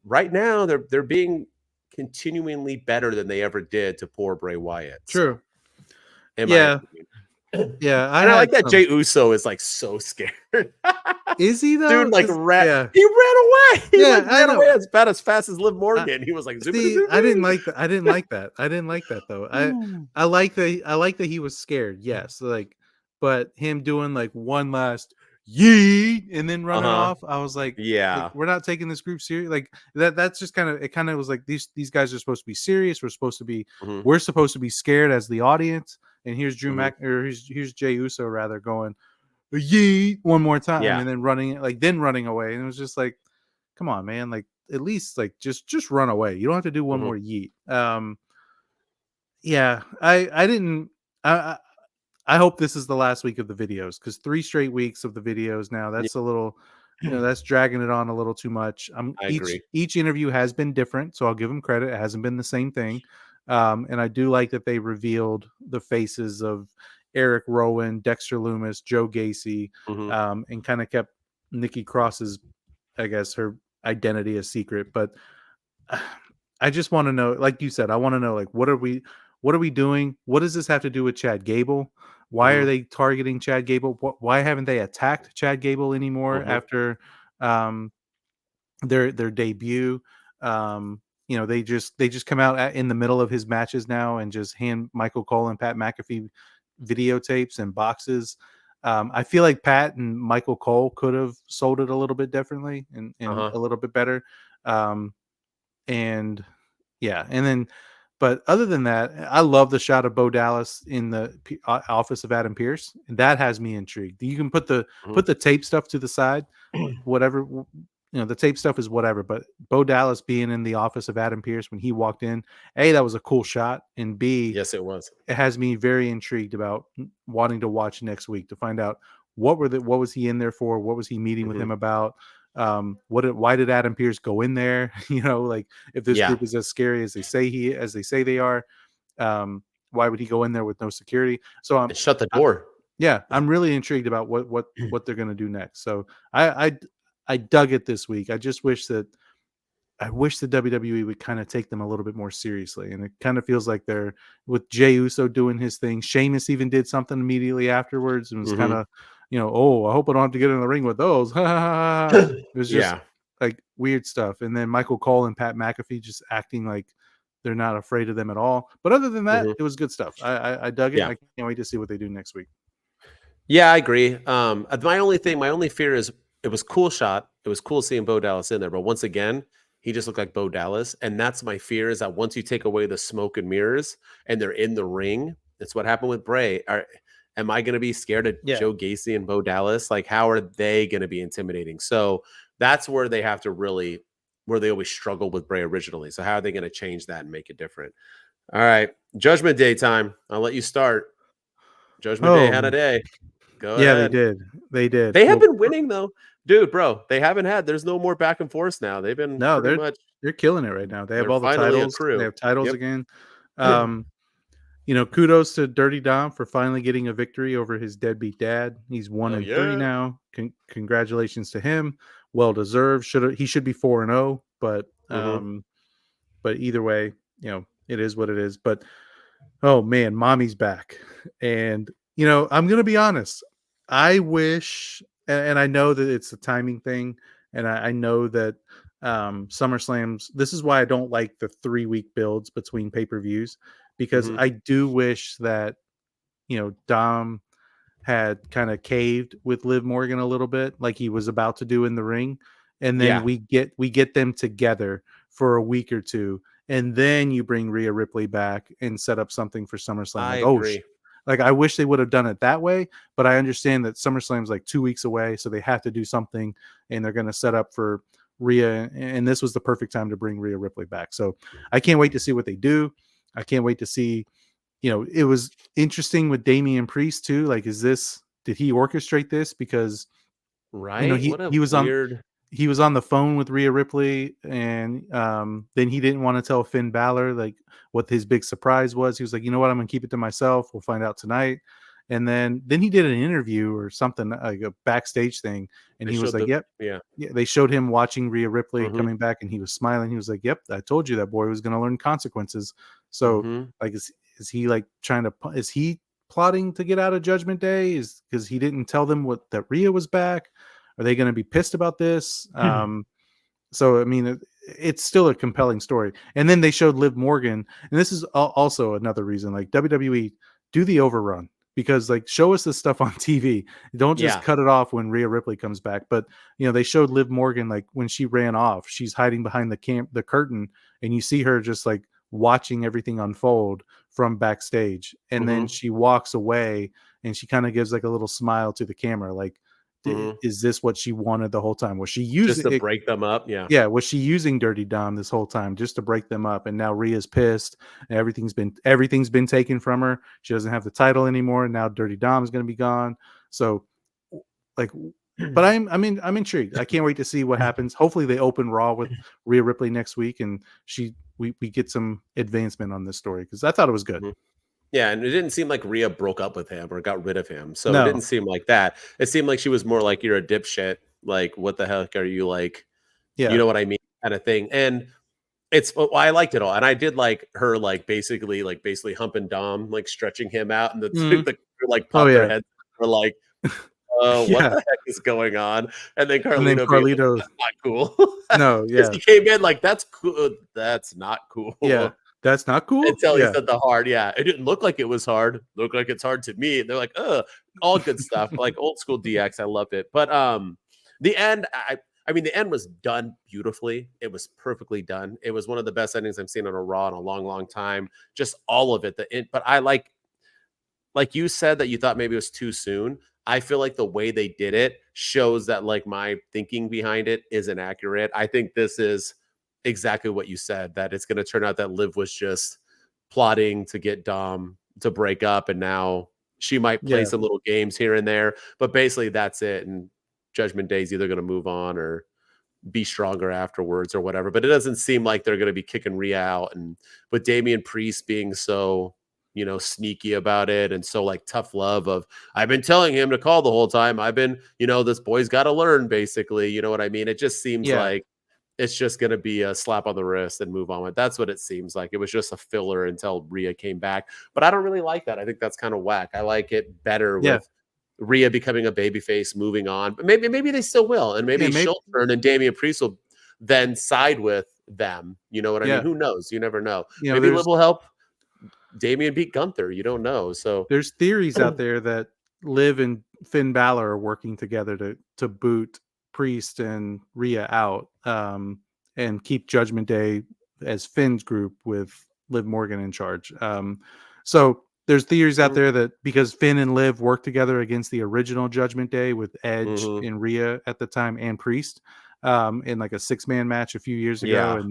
right now they're being continually better than they ever did to poor Bray Wyatt. True. Yeah. Yeah, I like that Jey Uso is like so scared. Is he though? Dude, like he ran away. He ran away as fast as Liv Morgan. He was like, I didn't like that. I didn't like that though. I like that he was scared. Yes, but him doing like one last yeet and then running off. I was like, we're not taking this group serious. Like that's just it kind of was like these guys are supposed to be serious. We're supposed to be scared as the audience. And here's Drew here's Jey Uso rather going yeet one more time and then running away. And it was just like, come on, man, like at least like just run away. You don't have to do one more yeet. I hope this is the last week of the videos, because 3 straight weeks of the videos now, that's a little, that's dragging it on a little too much. I agree. Each interview has been different, so I'll give them credit. It hasn't been the same thing. And I do like that they revealed the faces of Eric Rowan, Dexter Lumis, Joe Gacy, and kind of kept Nikki Cross's, I guess, her identity a secret. But I just want to know, like you said, I want to know, like, what are we doing? What does this have to do with Chad Gable? Why are they targeting Chad Gable? Why haven't they attacked Chad Gable anymore after their debut? They just come out in the middle of his matches now and just hand Michael Cole and Pat McAfee videotapes and boxes. I feel like Pat and Michael Cole could have sold it a little bit differently and a little bit better. And then But other than that, I love the shot of Bo Dallas in the office of Adam Pearce. And that has me intrigued. You can put the tape stuff to the side, whatever. The tape stuff is whatever. But Bo Dallas being in the office of Adam Pearce when he walked in, A, that was a cool shot, and B, Yes, it was. it has me very intrigued about wanting to watch next week to find out what was he in there for, what was he meeting with him about, why did Adam Pearce go in there? Like if this group is as scary as they say they are, why would he go in there with no security? So And shut the door. I'm really intrigued about what they're going to do next. So I dug it this week. I wish the WWE would kind of take them a little bit more seriously. And it kind of feels like they're with Jey Uso doing his thing. Sheamus even did something immediately afterwards and was kind of, I hope I don't have to get in the ring with those. It was just like weird stuff. And then Michael Cole and Pat McAfee just acting like they're not afraid of them at all. But other than that, it was good stuff. I dug it. I can't wait to see what they do next week. Yeah, I agree. My only fear is it was cool shot. It was cool seeing Bo Dallas in there. But once again, he just looked like Bo Dallas. And that's my fear, is that once you take away the smoke and mirrors and they're in the ring, it's what happened with Bray. Am I going to be scared of Joe Gacy and Bo Dallas? Like, how are they going to be intimidating? So that's where they have to where they always struggled with Bray originally. So how are they going to change that and make it different? All right. Judgment Day time. I'll let you start. Judgment Day had a day. Go ahead. They did. They have been winning though. Dude, bro, they haven't had. There's no more back and forth now. They've been they're killing it right now. They have all the titles. They have titles again. Kudos to Dirty Dom for finally getting a victory over his deadbeat dad. He's 1-3 now. Congratulations to him. Well deserved. He should be 4-0, but either way, it is what it is. But oh man, mommy's back. And I'm gonna be honest. I wish, and I know that it's a timing thing, and I know that SummerSlams. This is why I don't like the 3-week builds between pay-per-views, because I do wish that Dom had kind of caved with Liv Morgan a little bit, like he was about to do in the ring, and then we get them together for a week or two, and then you bring Rhea Ripley back and set up something for SummerSlam. I agree. Like, I wish they would have done it that way, but I understand that SummerSlam's like 2 weeks away, so they have to do something, and they're going to set up for Rhea, and this was the perfect time to bring Rhea Ripley back. So I can't wait to see what they do. I can't wait to see, it was interesting with Damian Priest too. Like, did he orchestrate this? Because he was on the phone with Rhea Ripley, and then he didn't want to tell Finn Balor like what his big surprise was. He was like, you know what, I'm gonna keep it to myself. We'll find out tonight. And then he did an interview or something, like a backstage thing, and he was like, they showed him watching Rhea Ripley coming back, and he was smiling. He was like, yep, I told you that boy was gonna learn consequences. So like, is he like is he plotting to get out of Judgment Day? Is because he didn't tell them that Rhea was back? Are they going to be pissed about this? So, I mean, it's still a compelling story. And then they showed Liv Morgan. And this is also another reason, like, WWE, do the overrun. Because, like, show us this stuff on TV. Don't just cut it off when Rhea Ripley comes back. But, they showed Liv Morgan, like, when she ran off, she's hiding behind the curtain. And you see her just, like, watching everything unfold from backstage. And then she walks away, and she kind of gives, like, a little smile to the camera, like, is this what she wanted the whole time? Was she using just to break them up? Yeah. Was she using Dirty Dom this whole time just to break them up? And now Rhea's pissed. And everything's been taken from her. She doesn't have the title anymore. And now Dirty Dom's going to be gone. So, like, but I'm intrigued. I can't wait to see what happens. Hopefully they open Raw with Rhea Ripley next week, and we get some advancement on this story, because I thought it was good. Yeah, and it didn't seem like Rhea broke up with him or got rid of him. So it didn't seem like that. It seemed like she was more like, you're a dipshit. Like, what the heck are you, like? Yeah. You know what I mean? Kind of thing. And I liked it all. And I did like her, like, basically humping Dom, like stretching him out. And the like, pop their heads for like, what the heck is going on? And then Carlito, that's not cool. No, yeah. He came in like, that's cool. That's not cool. Yeah. That's not cool. Until he said the hard. Yeah. It didn't look like it was hard. It looked like it's hard to me. And they're like, all good stuff. Like old school DX. I loved it. But the end, I mean, the end was done beautifully. It was perfectly done. It was one of the best endings I've seen on a Raw in a long, long time. Just all of it. But I like you said that you thought maybe it was too soon. I feel like the way they did it shows that like my thinking behind it isn't accurate. I think this is exactly what you said, that it's going to turn out that Liv was just plotting to get Dom to break up, and now she might play Yeah. some little games here and there, but basically that's it. And Judgment Day is either going to move on or be stronger afterwards or whatever. But it doesn't seem like they're going to be kicking Rhea out. And with Damian Priest being so, sneaky about it and so like tough love of, I've been telling him to call the whole time. I've been, this boy's got to learn, basically. You know what I mean? It just seems Yeah. like it's just going to be a slap on the wrist and move on with. That's what it seems like. It was just a filler until Rhea came back. But I don't really like that. I think that's kind of whack. I like it better with Rhea becoming a babyface, moving on. But maybe they still will. And maybe she'll turn and Damian Priest will then side with them. You know what I mean? Who knows? You never know. Maybe Liv will help Damian beat Gunther. You don't know. So there's theories out there that Liv and Finn Balor are working together to boot Priest and Rhea out, and keep Judgment Day as Finn's group with Liv Morgan in charge. So there's theories out there that because Finn and Liv worked together against the original Judgment Day with Edge and Rhea at the time and Priest, in like a 6-man match a few years ago, and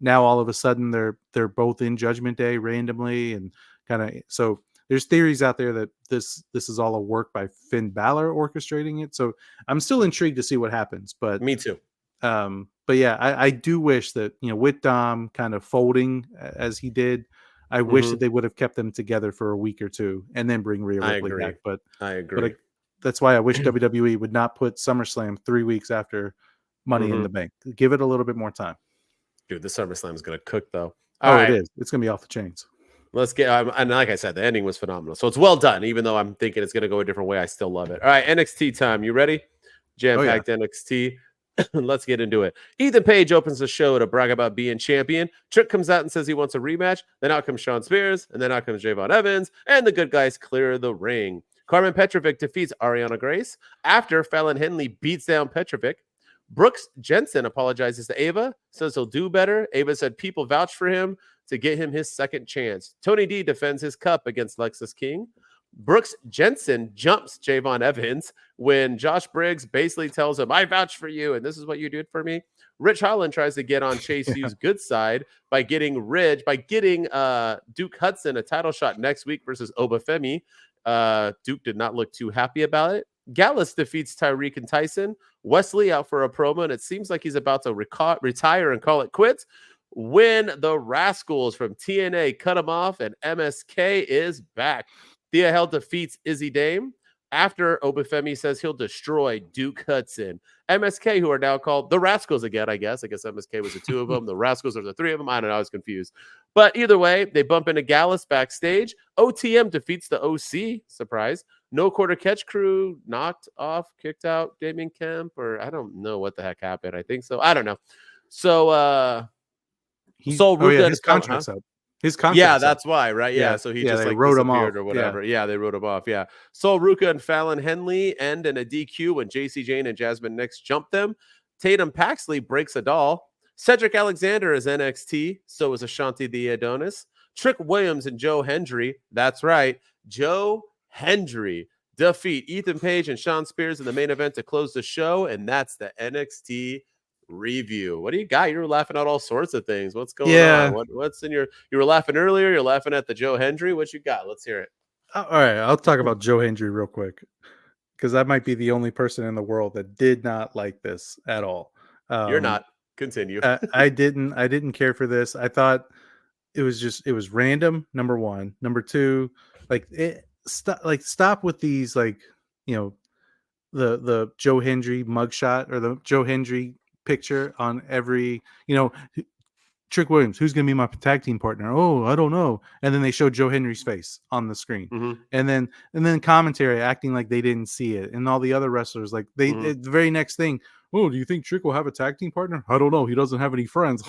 now all of a sudden they're both in Judgment Day randomly, and kind of, so there's theories out there that this is all a work by Finn Balor orchestrating it. So I'm still intrigued to see what happens. But me too. But yeah, I do wish that, with Dom kind of folding as he did, I wish that they would have kept them together for a week or two and then bring Rhea Ripley back. But I agree. But that's why I wish WWE would not put SummerSlam 3 weeks after Money in the Bank. Give it a little bit more time. Dude, the SummerSlam is going to cook, though. It is. It's going to be off the chains. Let's get, and like I said, the ending was phenomenal. So it's well done. Even though I'm thinking it's going to go a different way, I still love it. All right, NXT time. You ready? Jam-packed NXT. Let's get into it. Ethan Page opens the show to brag about being champion. Trick comes out and says he wants a rematch. Then out comes Shawn Spears, and then out comes Javon Evans, and the good guys clear the ring. Carmen Petrovic defeats Ariana Grace. After, Fallon Henley beats down Petrovic. Brooks Jensen apologizes to Ava, says he'll do better. Ava said people vouched for him to get him his second chance. Tony D defends his cup against Lexus King. Brooks Jensen jumps Javon Evans when Josh Briggs basically tells him, I vouch for you, and this is what you did for me. Rich Holland tries to get on Chase U's good side by getting Duke Hudson a title shot next week versus Obafemi. Duke did not look too happy about it. Gallus defeats Tyreek and Tyson. Wesley out for a promo, and it seems like he's about to retire and call it quits when the Rascals from TNA cut him off, and MSK is back. Thea Hell defeats Izzy Dame after Obafemi says he'll destroy Duke Hudson. MSK, who are now called the Rascals again, I guess. MSK was the two of them. The Rascals are the three of them. I don't know. I was confused. But either way, they bump into Gallus backstage. OTM defeats the OC. Surprise. No Quarter Catch Crew knocked off, kicked out Damien Kemp, or I don't know what the heck happened. I think so. I don't know. So, his contract's up. His contract. That's why, right? Yeah. So he just like wrote him off or whatever. Yeah, they wrote him off. Yeah. Sol Ruka and Fallon Henley end in a DQ when JC Jane and Jasmine Nix jump them. Tatum Paxley breaks a doll. Cedric Alexander is NXT. So is Ashanti the Adonis. Trick Williams and Joe Hendry. That's right. Joe Hendry defeat Ethan Page and Shawn Spears in the main event to close the show. And that's the NXT review. What do you got? You were laughing at all sorts of things. What's going on? What's in you were laughing earlier. You're laughing at the Joe Hendry. What you got? Let's hear it. All right. I'll talk about Joe Hendry real quick, because I might be the only person in the world that did not like this at all. You're not. Continue. I didn't care for this. I thought it was random. Number one. Number two, stop with these, the Joe Hendry mugshot or the Joe Hendry picture on every, Trick Williams, who's going to be my tag team partner? Oh, I don't know. And then they show Joe Hendry's face on the screen. And then commentary acting like they didn't see it. And all the other wrestlers, the very next thing, oh, do you think Trick will have a tag team partner? I don't know. He doesn't have any friends.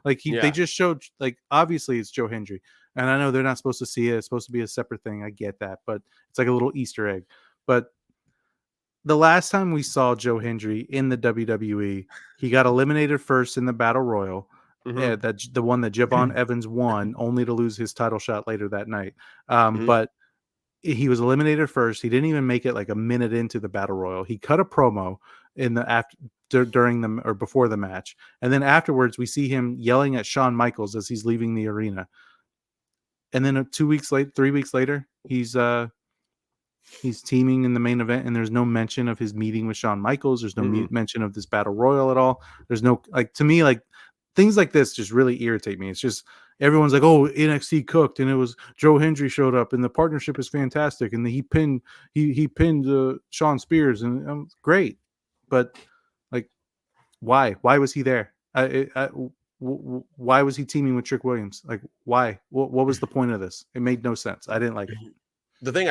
They just showed, obviously it's Joe Hendry. And I know they're not supposed to see it. It's supposed to be a separate thing. I get that. But it's like a little Easter egg. But the last time we saw Joe Hendry in the WWE, he got eliminated first in the Battle Royal. Mhm. That's the one that Javon Evans won, only to lose his title shot later that night. Mhm. But he was eliminated first. He didn't even make it like a minute into the Battle Royal. He cut a promo in the during the or before the match, and then afterwards we see him yelling at Shawn Michaels as he's leaving the arena. And then 2 weeks later, 3 weeks later, he's teaming in the main event, and there's no mention of his meeting with Shawn Michaels. There's no Mm-mm. mention of this Battle Royal at all. There's no, like, to me, like, things like this just really irritate me. It's just everyone's like, "Oh, NXT cooked," and it was Joe Hendry showed up, and the partnership is fantastic, and he pinned Sean Spears, and great, but like, why was he there? Why was he teaming with Trick Williams? Like, why? What was the point of this? It made no sense. I didn't like it. The thing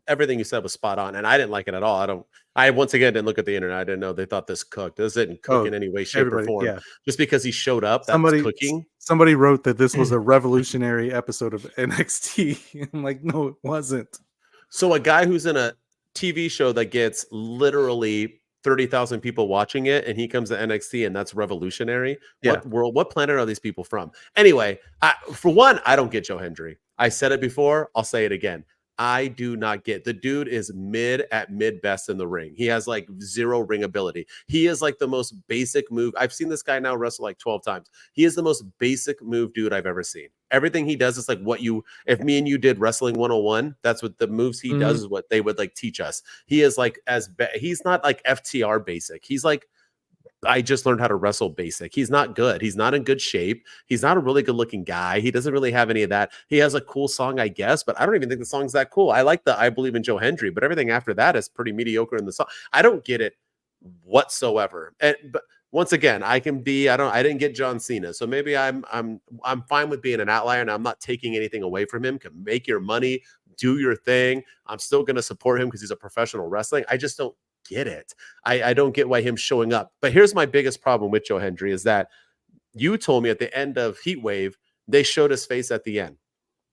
everything you said was spot on, and I didn't like it at all. I once again didn't look at the internet. I didn't know they thought this cooked. This didn't cook Oh, in any way, shape, or everybody, form. yeah. Just because he showed up, that's Somebody cooking. somebody wrote that this was a revolutionary episode of NXT. I'm like, no, it wasn't. So a guy who's in a TV show that gets literally 30,000 people watching it, and he comes to NXT, and that's revolutionary. Yeah. What world, what planet are these people from? Anyway, for one, I don't get Joe Hendry. I said it before. I'll say it again. I do not get. The dude is mid best in the ring. He has like zero ring ability. He is like the most basic move. I've seen this guy now wrestle like 12 times. He is the most basic move dude I've ever seen. Everything he does is like if me and you did wrestling 101, that's what the moves he does is what they would like teach us. He is like he's not like FTR basic. He's like, I just learned how to wrestle basic. He's not good. He's not in good shape. He's not a really good looking guy. He doesn't really have any of that. He has a cool song, I guess, but I don't even think the song's that cool. I like the I Believe in Joe Hendry, but everything after that is pretty mediocre in the song. I don't get it whatsoever. But once again, I didn't get John Cena. So maybe I'm fine with being an outlier, and I'm not taking anything away from him. Can make your money, do your thing. I'm still going to support him because he's a professional wrestling. I just don't get it. I don't get why him showing up. But here's my biggest problem with Joe Hendry is that you told me at the end of Heatwave, they showed his face at the end.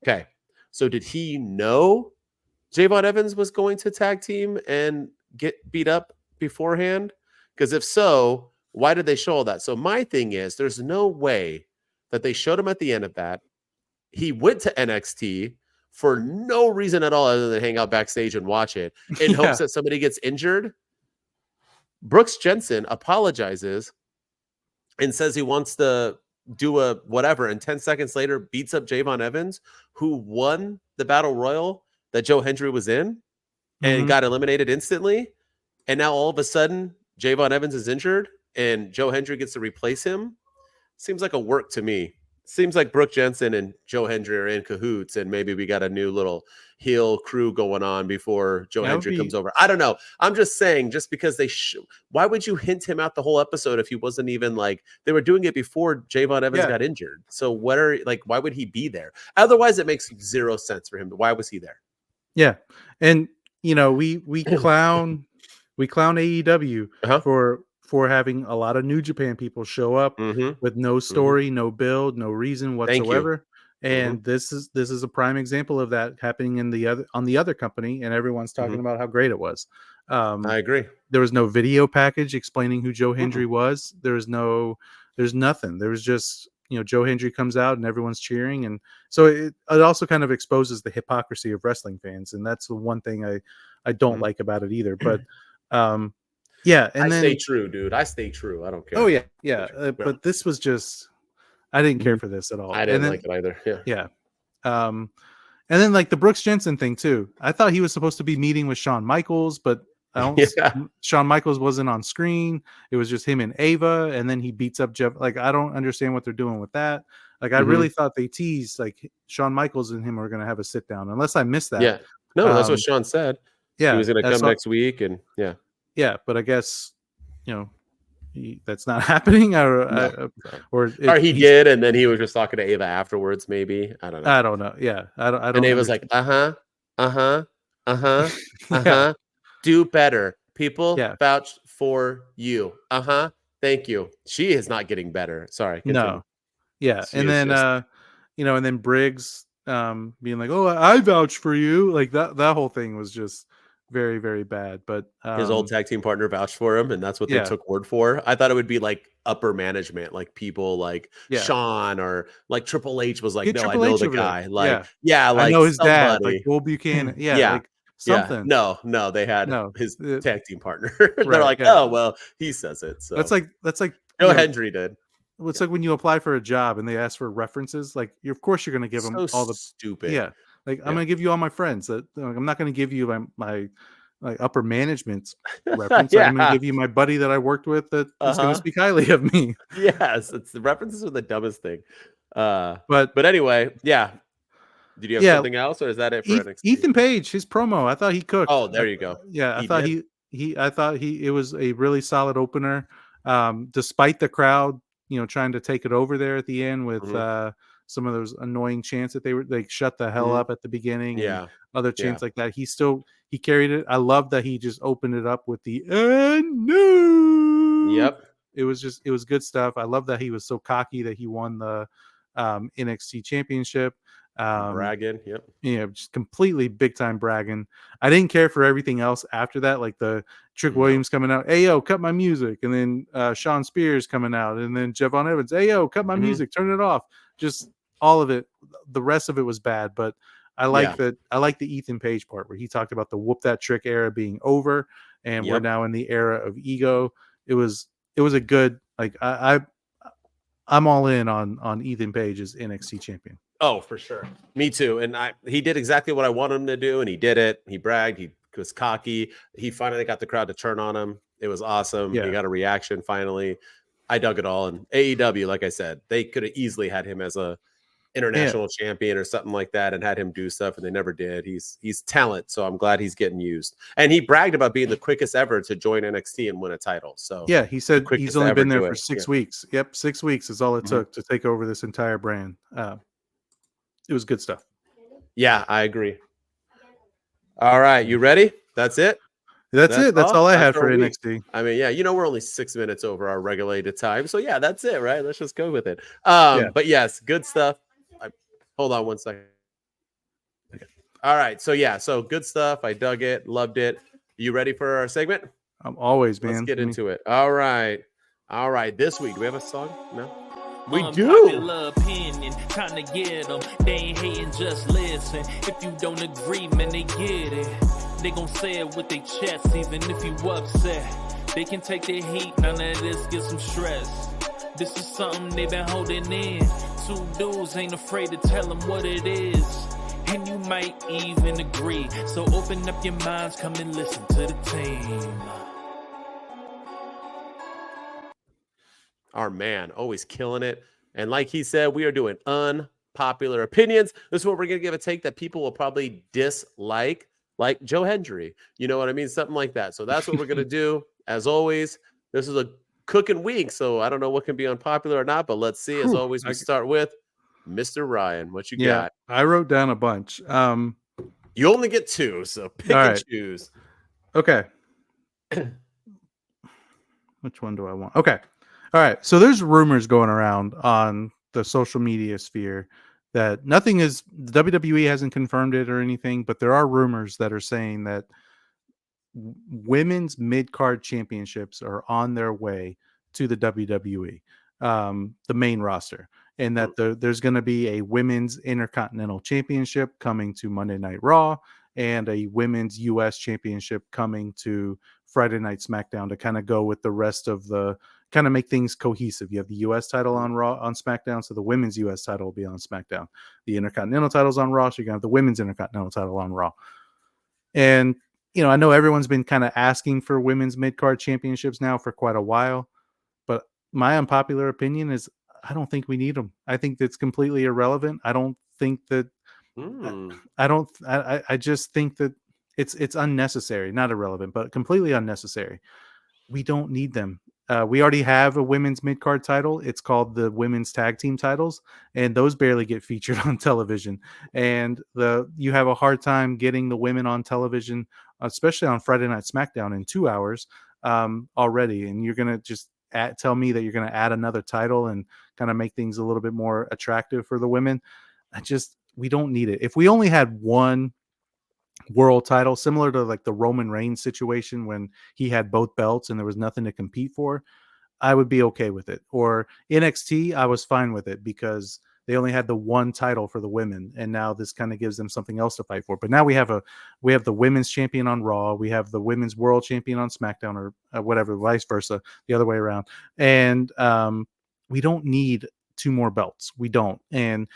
Okay. So did he know Javon Evans was going to tag team and get beat up beforehand? Because if so, why did they show all that? So my thing is, there's no way that they showed him at the end of that. He went to NXT for no reason at all other than hang out backstage and watch it in hopes that somebody gets injured. Brooks Jensen apologizes and says he wants to do a whatever, and 10 seconds later beats up Javon Evans, who won the Battle Royal that Joe Hendry was in and got eliminated instantly. And now all of a sudden, Javon Evans is injured and Joe Hendry gets to replace him. Seems like a work to me. Seems like Brooke Jensen and Joe Hendry are in cahoots, and maybe we got a new little heel crew going on before Joe Hendry comes over. I don't know. I'm just saying, just because why would you hint him out the whole episode if he wasn't even like, they were doing it before Javon Evans got injured? So why would he be there? Otherwise, it makes zero sense for him. Why was he there? Yeah. And we clown AEW for having a lot of New Japan people show up with no story, no build, no reason whatsoever. And this is a prime example of that happening on the other company, and everyone's talking about how great it was. I agree. There was no video package explaining who Joe Hendry was. There's nothing. There was just, Joe Hendry comes out and everyone's cheering. And so it also kind of exposes the hypocrisy of wrestling fans. And that's the one thing I don't like about it either. But yeah, and then stay true, dude. I stay true. I don't care. Oh yeah. But this was just, I didn't care for this at all. I didn't like it either. Yeah. And then like the Brooks Jensen thing too. I thought he was supposed to be meeting with Shawn Michaels, but Shawn Michaels wasn't on screen. It was just him and Ava, and then he beats up Jeff. Like, I don't understand what they're doing with that. Like, I really thought they teased like Shawn Michaels and him are going to have a sit down, unless I missed that. Yeah. No, that's what Sean said. Yeah. He was going to come next week, and yeah, but I guess that's not happening, or he did, and then he was just talking to Ava afterwards. Maybe I don't know. I don't know. Yeah, I don't. And Ava's like, do better. People vouch for you. Thank you. She is not getting better. Sorry. Continue. No. Yeah, and then and then Briggs being like, "Oh, I vouch for you." Like that whole thing was just very, very bad. But His old tag team partner vouched for him, and that's what they yeah, took word for. I thought it would be like upper management, like people like yeah. Sean or like Triple H was like, Get no, I Triple know H the over there. guy. Like, Yeah. yeah, I like know his dad, like somebody. Bull Buchanan. Yeah, Yeah. like Yeah. something. No, they had No. his Uh, tag team partner. They're right. like, Yeah. oh, well, he says it. That's So like Joe Hendry did. it's Yeah. like when you apply for a job and they ask for references, like of course you're going to give them So all the stupid. yeah. Like I'm Yeah. going to give you all my friends. That like, I'm not going to give you my like upper management's reference. I'm going to Yeah. give you my buddy that I worked with that is going to Uh-huh. speak highly of me. Yes. It's the references are the dumbest thing. But But anyway, yeah. Did you have yeah, something else, or is that it for NXT? Ethan Page, his promo, I thought he cooked. Oh, there you go. Yeah, I He thought did. I thought it was a really solid opener. Despite the crowd, trying to take it over there at the end with Mhm, some of those annoying chants that they shut the hell mhm. up at the beginning and Yeah, other yeah. chants like that. He carried it. I love that he just opened it up with the no. Yep. It was good stuff. I love that he was so cocky that he won the NXT championship. Bragging. Yep. Just completely big time bragging. I didn't care for everything else after that, like the Trick No. Williams coming out, hey yo, cut my music, and then Sean Spears coming out, and then Javon Evans, hey yo, cut my Mhm. music, turn it off. Just all of it. The rest of it was bad, but I like Yeah. that. I like the Ethan Page part where he talked about the whoop that trick era being over, and we're Yep. now in the era of ego. It was a good like I'm all in on Ethan Page as NXT champion. Oh, for sure. Me too. And he did exactly what I wanted him to do, and he did it. He bragged. He was cocky. He finally got the crowd to turn on him. It was awesome. Yeah. He got a reaction finally. I dug it all. And AEW, like I said, they could have easily had him as a international champion or something like that and had him do stuff, and they never did. He's talent, so I'm glad he's getting used. And he bragged about being the quickest ever to join NXT and win a title. So Yeah, he said quickest he's to only ever been there do for it. 6 weeks. Yep, 6 weeks is all it Mhm. took to take over this entire brand. It was good stuff. Yeah, I agree. All right, you ready? That's it? That's it. That's all I had for our week. NXT. I mean, yeah, we're only 6 minutes over our regulated time. So yeah, that's it, right? Let's just go with it. Yeah. But yes, good stuff. Hold on one second. Okay. All right. So yeah, so good stuff. I dug it, loved it. You ready for our segment? I'm always, man. Let's get into it. All right. This week, do we have a song? No? We Unpopular opinion, trying to get them. They ain't hating, just listen. If you don't agree, man, they get it. They gon' say it with their chest, even if you upset. They can take the heat, none of this get some stress. This is something they been holding in. Two dudes ain't afraid to tell them what it is. And you might even agree. So open up your minds, come and listen to the team. Our man, always killing it. And like he said, we are doing unpopular opinions. This is what we're going to give a take that people will probably dislike, like Joe Hendry. You know what I mean? Something like that. So that's what we're going to do. As always, this is a cooking week, so I don't know what can be unpopular or not, but let's see. As always, we start with Mr. Ryan. What you got? I wrote down a bunch. You only get two, so pick and choose. Okay. Which one do I want? Okay. All right. So there's rumors going around on the social media sphere that nothing is WWE hasn't confirmed it or anything, but there are rumors that are saying that women's mid-card championships are on their way to the WWE, the main roster, and that there's going to be a women's intercontinental championship coming to Monday Night Raw and a women's US championship coming to Friday Night SmackDown to kind of go with the rest of the kind of make things cohesive. You have the US title on Raw on SmackDown, so the women's US title will be on SmackDown. The intercontinental title's on Raw, so you're going to have the women's intercontinental title on Raw. And I know everyone's been kind of asking for women's mid-card championships now for quite a while, but my unpopular opinion is I don't think we need them. I think that's completely irrelevant. I don't think that I just think that it's unnecessary, not irrelevant, but completely unnecessary. We don't need them. We already have a women's mid-card title. It's called the women's tag team titles, and those barely get featured on television. And you have a hard time getting the women on television, especially on Friday Night SmackDown in 2 hours already. And you're going to just tell me that you're going to add another title and kind of make things a little bit more attractive for the women. We don't need it. If we only had one world title, similar to like the Roman Reigns situation when he had both belts and there was nothing to compete for, I would be okay with it. Or NXT, I was fine with it because they only had the one title for the women, and now this kind of gives them something else to fight for. But now we have the women's champion on Raw, we have the women's world champion on SmackDown, or whatever, vice versa, the other way around, and we don't need two more belts. We don't. And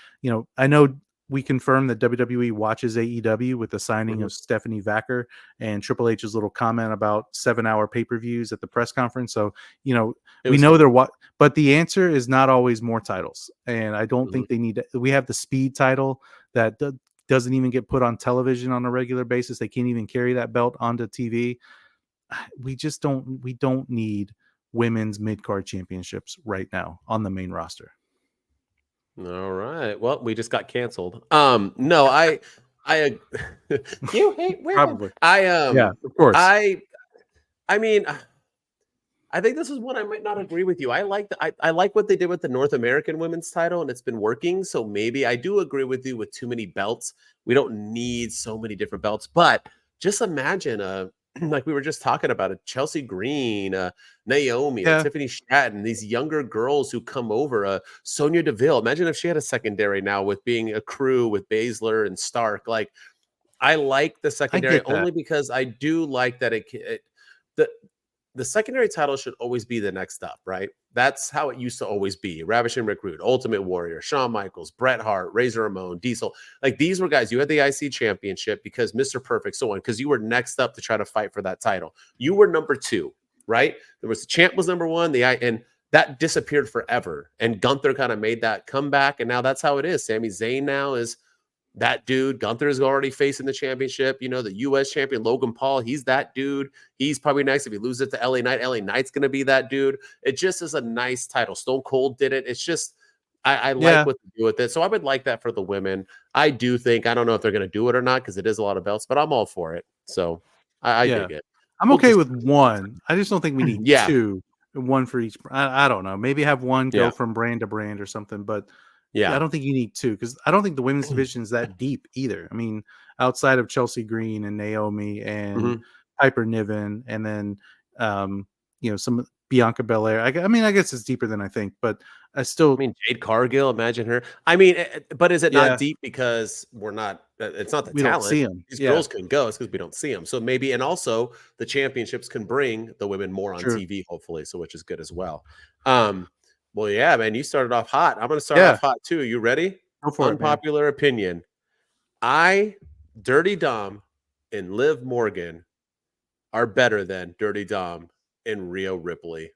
I know we confirmed that WWE watches AEW with the signing of Stephanie Vacker and Triple H's little comment about 7-hour pay-per-views at the press conference. So, we know they're what, but the answer is not always more titles. And I don't think they need to. We have the speed title that doesn't even get put on television on a regular basis. They can't even carry that belt onto TV. We don't need women's mid-card championships right now on the main roster. All right. Well, we just got canceled. No, I you hate women. Probably. Yeah, of course. I mean, I think this is one I might not agree with you. I like what they did with the North American women's title, and it's been working. So maybe I do agree with you with too many belts. We don't need so many different belts, but just imagine like we were just talking about it, Chelsea Green, Naomi, Tiffany Stratton, these younger girls who come over, Sonya Deville. Imagine if she had a secondary now with being a crew with Baszler and Stark. Like, I like the secondary only because I do like that the secondary title should always be the next up, right? That's how it used to always be. Ravishing Rick Rude, Ultimate Warrior, Shawn Michaels, Bret Hart, Razor Ramon, Diesel. Like, these were guys, you had the IC championship because Mr. Perfect, so on, because you were next up to try to fight for that title. You were number 2, right? There was the champ was number 1, and that disappeared forever. And Gunther kind of made that comeback, and now that's how it is. Sami Zayn now is that dude. Gunther is already facing the championship. The U.S. champion, Logan Paul, he's that dude. He's probably next. If he loses it to LA Knight's going to be that dude. It just is a nice title. Stone Cold did it. It's just, I like what they do with it. So I would like that for the women. I do think, I don't know if they're going to do it or not because it is a lot of belts, but I'm all for it. So I dig it. I'm okay with one. I just don't think we need two, one for each. I don't know. Maybe have one go from brand to brand or something, but I don't think you need two because I don't think the women's division is that deep either. I mean, outside of Chelsea Green and Naomi and Piper Niven, and then some Bianca Belair. I guess it's deeper than I think, but Jade Cargill. Imagine her. But is it not deep because we're not? It's not the we talent. Don't see them. These girls can go. It's because we don't see them. So maybe, and also the championships can bring the women more on TV, hopefully. So which is good as well. Well, yeah, man, you started off hot. I'm going to start off hot too. You ready? Go for Unpopular opinion. Dirty Dom and Liv Morgan are better than Dirty Dom and Rhea Ripley.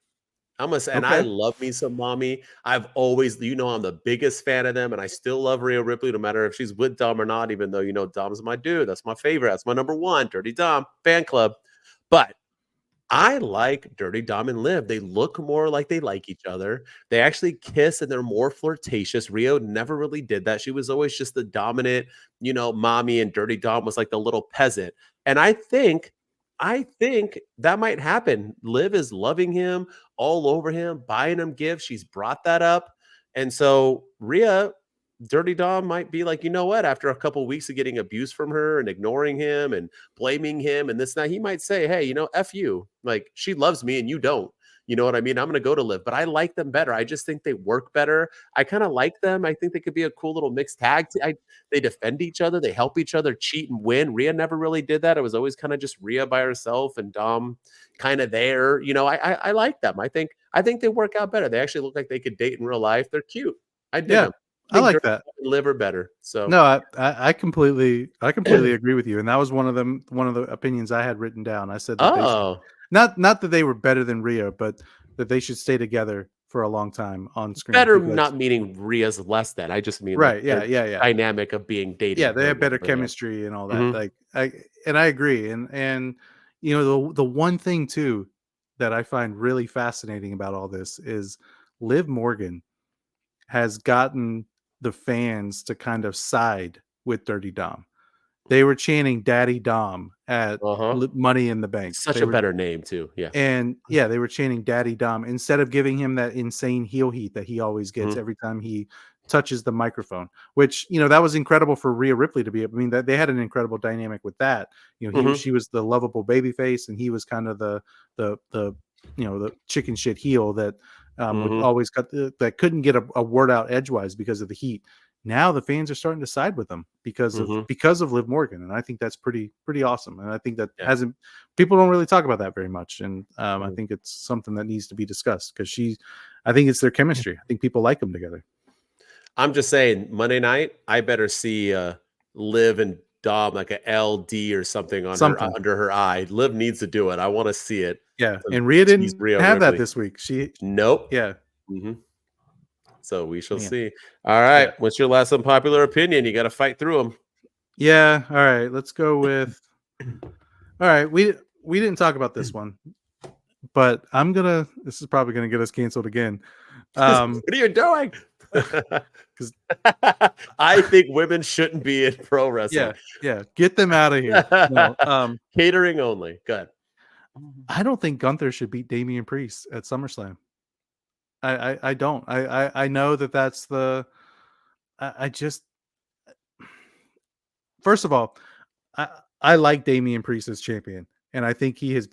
And I love me some mommy. I've always, I'm the biggest fan of them, and I still love Rhea Ripley, no matter if she's with Dom or not, even though, Dom's my dude. That's my favorite. That's my number 1, Dirty Dom fan club. But I like Dirty Dom and Liv. They look more like they like each other. They actually kiss and they're more flirtatious. Rio never really did that. She was always just the dominant, mommy, and Dirty Dom was like the little peasant. And I think that might happen. Liv is loving him, all over him, buying him gifts. She's brought that up. And so Dirty Dom might be like, you know what? After a couple of weeks of getting abuse from her and ignoring him and blaming him and this and that, he might say, hey, F you. Like, she loves me and you don't. You know what I mean? I'm going to go to Liv, but I like them better. I just think they work better. I kind of like them. I think they could be a cool little mixed tag. They defend each other. They help each other cheat and win. Rhea never really did that. It was always kind of just Rhea by herself and Dom kind of there. I like them. I think they work out better. They actually look like they could date in real life. They're cute. I dig them. I like that. Live are better. So no, I completely agree with you. And that was one of the opinions I had written down. I said that not that they were better than Rhea, but that they should stay together for a long time on screen. Better, not meaning Rhea's less than. I just mean right. Like dynamic of being dated. Yeah, they have better chemistry and all that. I agree. And the one thing too that I find really fascinating about all this is Liv Morgan has gotten the fans to kind of side with Dirty Dom. They were chanting Daddy Dom at Money in the Bank. Such a better name too. Yeah. And they were chanting Daddy Dom instead of giving him that insane heel heat that he always gets every time he touches the microphone, which, that was incredible for Rhea Ripley to be. I mean, that they had an incredible dynamic with that. She was the lovable baby face, and he was kind of the the chicken shit heel that would always that couldn't get a word out edgewise because of the heat. Now the fans are starting to side with them because of Liv Morgan, and I think that's pretty awesome. And I think that people don't really talk about that very much, and I think it's something that needs to be discussed because I think it's their chemistry. I think people like them together. I'm just saying, Monday night, I better see Liv and Dom like a LD or something on her under her eye. Liv needs to do it. I want to see it. Yeah, and Rhea didn't have that this week. Nope. Yeah. So we shall see. All right. Yeah. What's your last unpopular opinion? You got to fight through them. Yeah. All right. Let's go with. All right. We didn't talk about this one, but this is probably gonna get us canceled again. What are you doing? Because I think women shouldn't be in pro wrestling. Yeah. Get them out of here. No, catering only. Good. I don't think Gunther should beat Damian Priest at SummerSlam. I don't. I know that's the. I just. First of all, I like Damian Priest as champion, and I think he has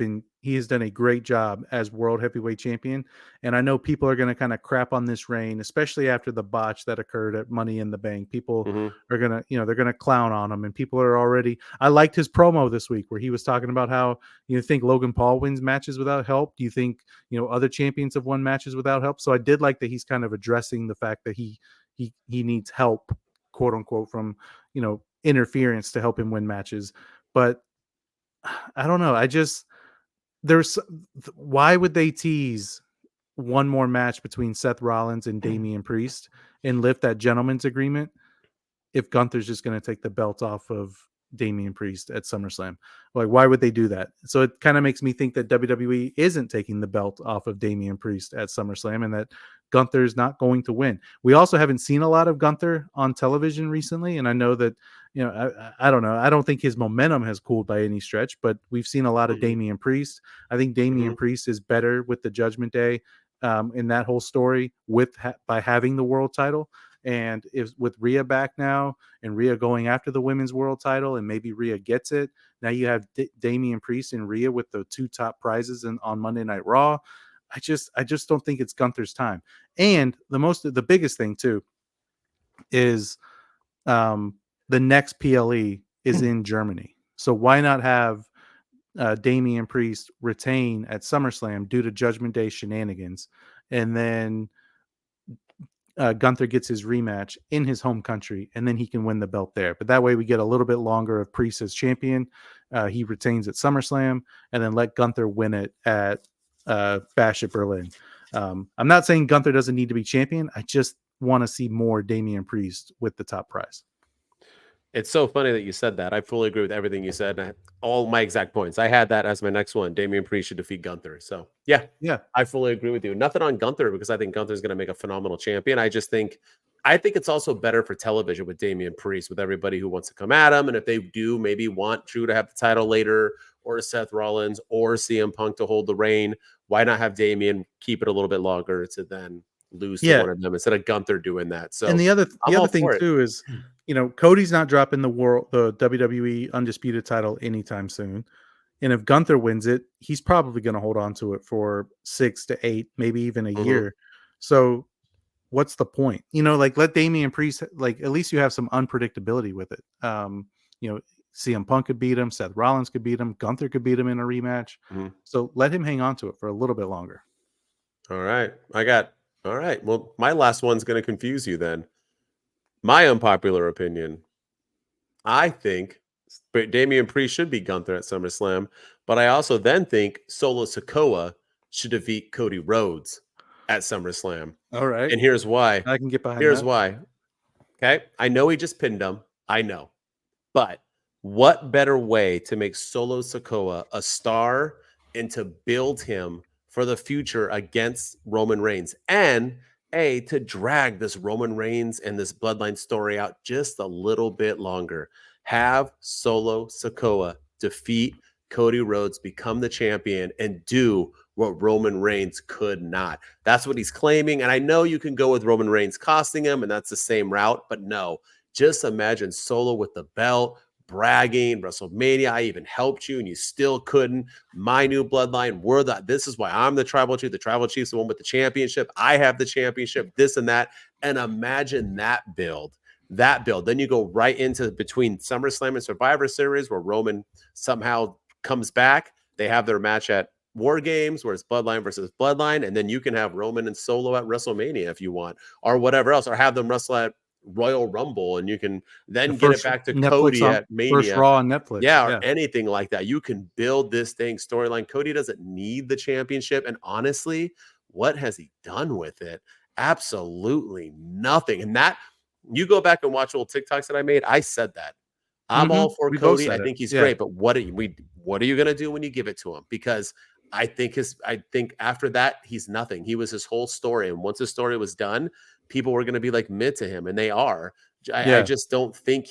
done a great job as world heavyweight champion. And I know people are going to kind of crap on this reign, especially after the botch that occurred at Money in the Bank. People are going to, they're going to clown on him, and people are already. I liked his promo this week where he was talking about how think Logan Paul wins matches without help. Do you think other champions have won matches without help? So I did like that he's kind of addressing the fact that he needs help, quote unquote, from interference to help him win matches. But I don't know. Why would they tease one more match between Seth Rollins and Damian Priest and lift that gentleman's agreement if Gunther's just going to take the belt off of Damian Priest at SummerSlam? Like, why would they do that? So it kind of makes me think that WWE isn't taking the belt off of Damian Priest at SummerSlam and that Gunther's not going to win. We also haven't seen a lot of Gunther on television recently, and I know that I don't know. I don't think his momentum has cooled by any stretch, but we've seen a lot of Damian Priest. I think Damian Priest is better with the Judgment Day in that whole story by having the world title. And with Rhea back now and Rhea going after the women's world title, and maybe Rhea gets it, now you have Damian Priest and Rhea with the two top prizes on Monday Night Raw. I just don't think it's Gunther's time. And the biggest thing too is the next PLE is in Germany. So why not have Damian Priest retain at SummerSlam due to Judgment Day shenanigans, and then Gunther gets his rematch in his home country, and then he can win the belt there. But that way we get a little bit longer of Priest as champion. He retains at SummerSlam, and then let Gunther win it at Bash at Berlin. I'm not saying Gunther doesn't need to be champion. I just want to see more Damian Priest with the top prize. It's so funny that you said that. I fully agree with everything you said. All my exact points. I had that as my next one. Damian Priest should defeat Gunther. So yeah, I fully agree with you. Nothing on Gunther because I think Gunther's going to make a phenomenal champion. I think it's also better for television with Damian Priest, with everybody who wants to come at him. And if they do maybe want Drew to have the title later, or Seth Rollins or CM Punk to hold the reign, why not have Damian keep it a little bit longer to then lose to one of them instead of Gunther doing that? So, and the other thing too is, Cody's not dropping the WWE Undisputed title anytime soon. And if Gunther wins it, he's probably going to hold on to it for 6 to 8, maybe even a year. So what's the point? Let Damian Priest, at least you have some unpredictability with it. CM Punk could beat him, Seth Rollins could beat him, Gunther could beat him in a rematch. So let him hang on to it for a little bit longer. All right. All right. Well, my last one's going to confuse you then. My unpopular opinion, I think Damian Priest should beat Gunther at SummerSlam, but I also then think Solo Sikoa should defeat Cody Rhodes at SummerSlam. All right. And here's why. I can get behind Here's that. why. Okay. I know he just pinned him. I know. But what better way to make Solo Sikoa a star and to build him for the future against Roman Reigns, and to drag this Roman Reigns and this bloodline story out just a little bit longer. Have Solo Sikoa defeat Cody Rhodes become the champion and do what Roman Reigns could not. That's what he's claiming. And I know you can go with Roman Reigns costing him, and that's the same route, but no. Just imagine Solo with the belt, bragging, WrestleMania, I even helped you and you still couldn't. My new bloodline, this is why I'm the tribal chief. The tribal chief's the one with the championship. I have the championship, this and that. And imagine that build. Then you go right into between SummerSlam and Survivor Series where Roman somehow comes back. They have their match at War Games where it's Bloodline versus Bloodline. And then you can have Roman and Solo at WrestleMania if you want, or whatever else, or have them wrestle at Royal Rumble, and you can then get it back to Netflix Cody at Mania. First Raw on Netflix. Or anything like that. You can build this thing storyline. Cody doesn't need the championship. And honestly, what has he done with it? Absolutely nothing. And that, you go back and watch old TikToks that I made. I said that. I'm all for Cody. I think he's great. But what are you going to do when you give it to him? Because I think after that, he's nothing. He was his whole story. And once his story was done, people were going to be like mid to him, and they are. I just don't think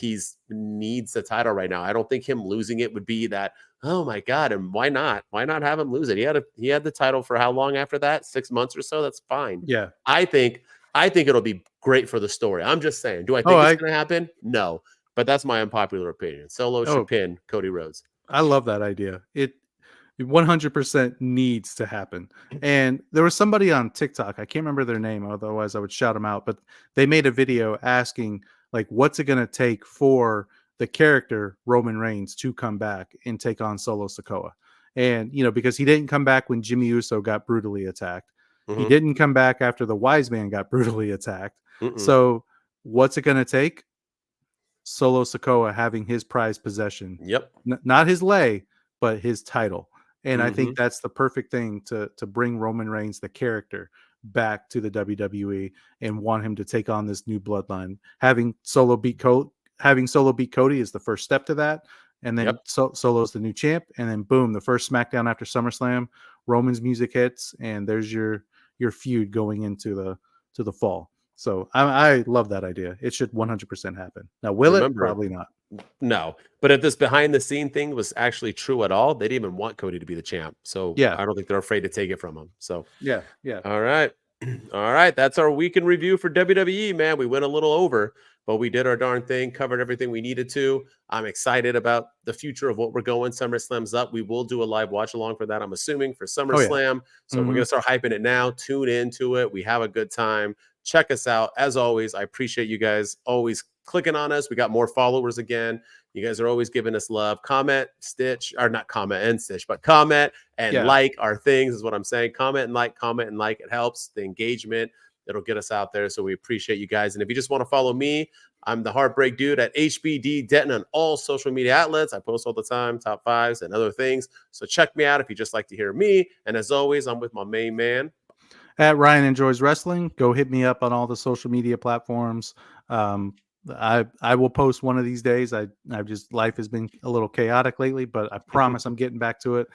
needs the title right now. I don't think him losing it would be that, oh my God, and why not? Why not have him lose it? He had the title for how long after that? 6 months or so? That's fine. Yeah. I think it'll be great for the story. I'm just saying. Do I think it's going to happen? No. But that's my unpopular opinion. Solo should pin Cody Rhodes. I love that idea. It 100% needs to happen. And there was somebody on TikTok, I can't remember their name, otherwise I would shout them out, but they made a video asking, like, what's it going to take for the character Roman Reigns to come back and take on Solo Sikoa? And, because he didn't come back when Jimmy Uso got brutally attacked. Mm-hmm. He didn't come back after the Wise Man got brutally attacked. Mm-mm. So what's it going to take? Solo Sikoa having his prized possession. Yep. Not his lay, but his title. And I think that's the perfect thing to bring Roman Reigns, the character, back to the WWE and want him to take on this new bloodline. Having Solo beat Cody is the first step to that. And then Solo's the new champ. And then boom, the first SmackDown after SummerSlam, Roman's music hits, and there's your feud going into the fall. So I love that idea. It should 100% happen. Now, will it? Probably not. No, but if this behind the scene thing was actually true at all, they didn't even want Cody to be the champ. So I don't think they're afraid to take it from him. So yeah. All right. That's our week in review for WWE, man. We went a little over, but we did our darn thing, covered everything we needed to. I'm excited about the future of what we're going. SummerSlam's up. We will do a live watch along for that, I'm assuming, for SummerSlam. So we're going to start hyping it now. Tune into it. We have a good time. Check us out. As always, I appreciate you guys always clicking on us. We got more followers again. You guys are always giving us love. Comment and like our things is what I'm saying. Comment and like. It helps the engagement. It'll get us out there. So we appreciate you guys. And if you just want to follow me, I'm the Heartbreak Dude at HBD Denton on all social media outlets. I post all the time, top fives and other things. So check me out if you just like to hear me. And as always, I'm with my main man at Ryan Enjoys Wrestling. Go hit me up on all the social media platforms. I will post one of these days. Life has been a little chaotic lately, but I promise I'm getting back to it.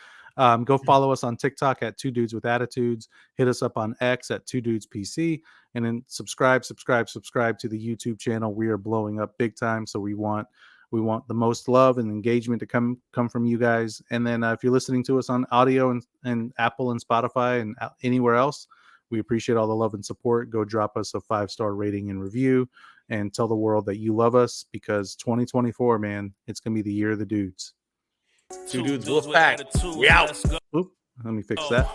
Go follow us on TikTok at 2 Dudes with Attitudes. Hit us up on X at 2 Dudes PC, and then subscribe to the YouTube channel. We are blowing up big time, so we want the most love and engagement to come from you guys. And then if you're listening to us on audio and Apple and Spotify and anywhere else, we appreciate all the love and support. Go drop us a 5-star rating and review and tell the world that you love us, because 2024, man, it's going to be the year of the dudes. 2 Dudes Wolf Pack. We out. Oop, let me fix that.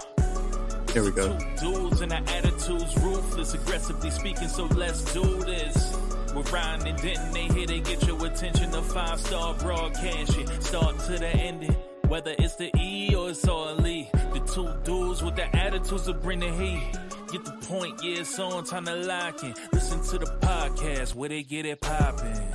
Here we go. 2 dudes and our attitudes ruthless, aggressively speaking, so let's do this. We're Ryan and Denton, they here to get your attention. A 5-star broadcast, shit, starting to the ending. Whether it's the E or it's all E, the 2 dudes with the attitudes that bring the heat. Get the point, yeah, it's on, time to lock in. Listen to the podcast where they get it poppin'.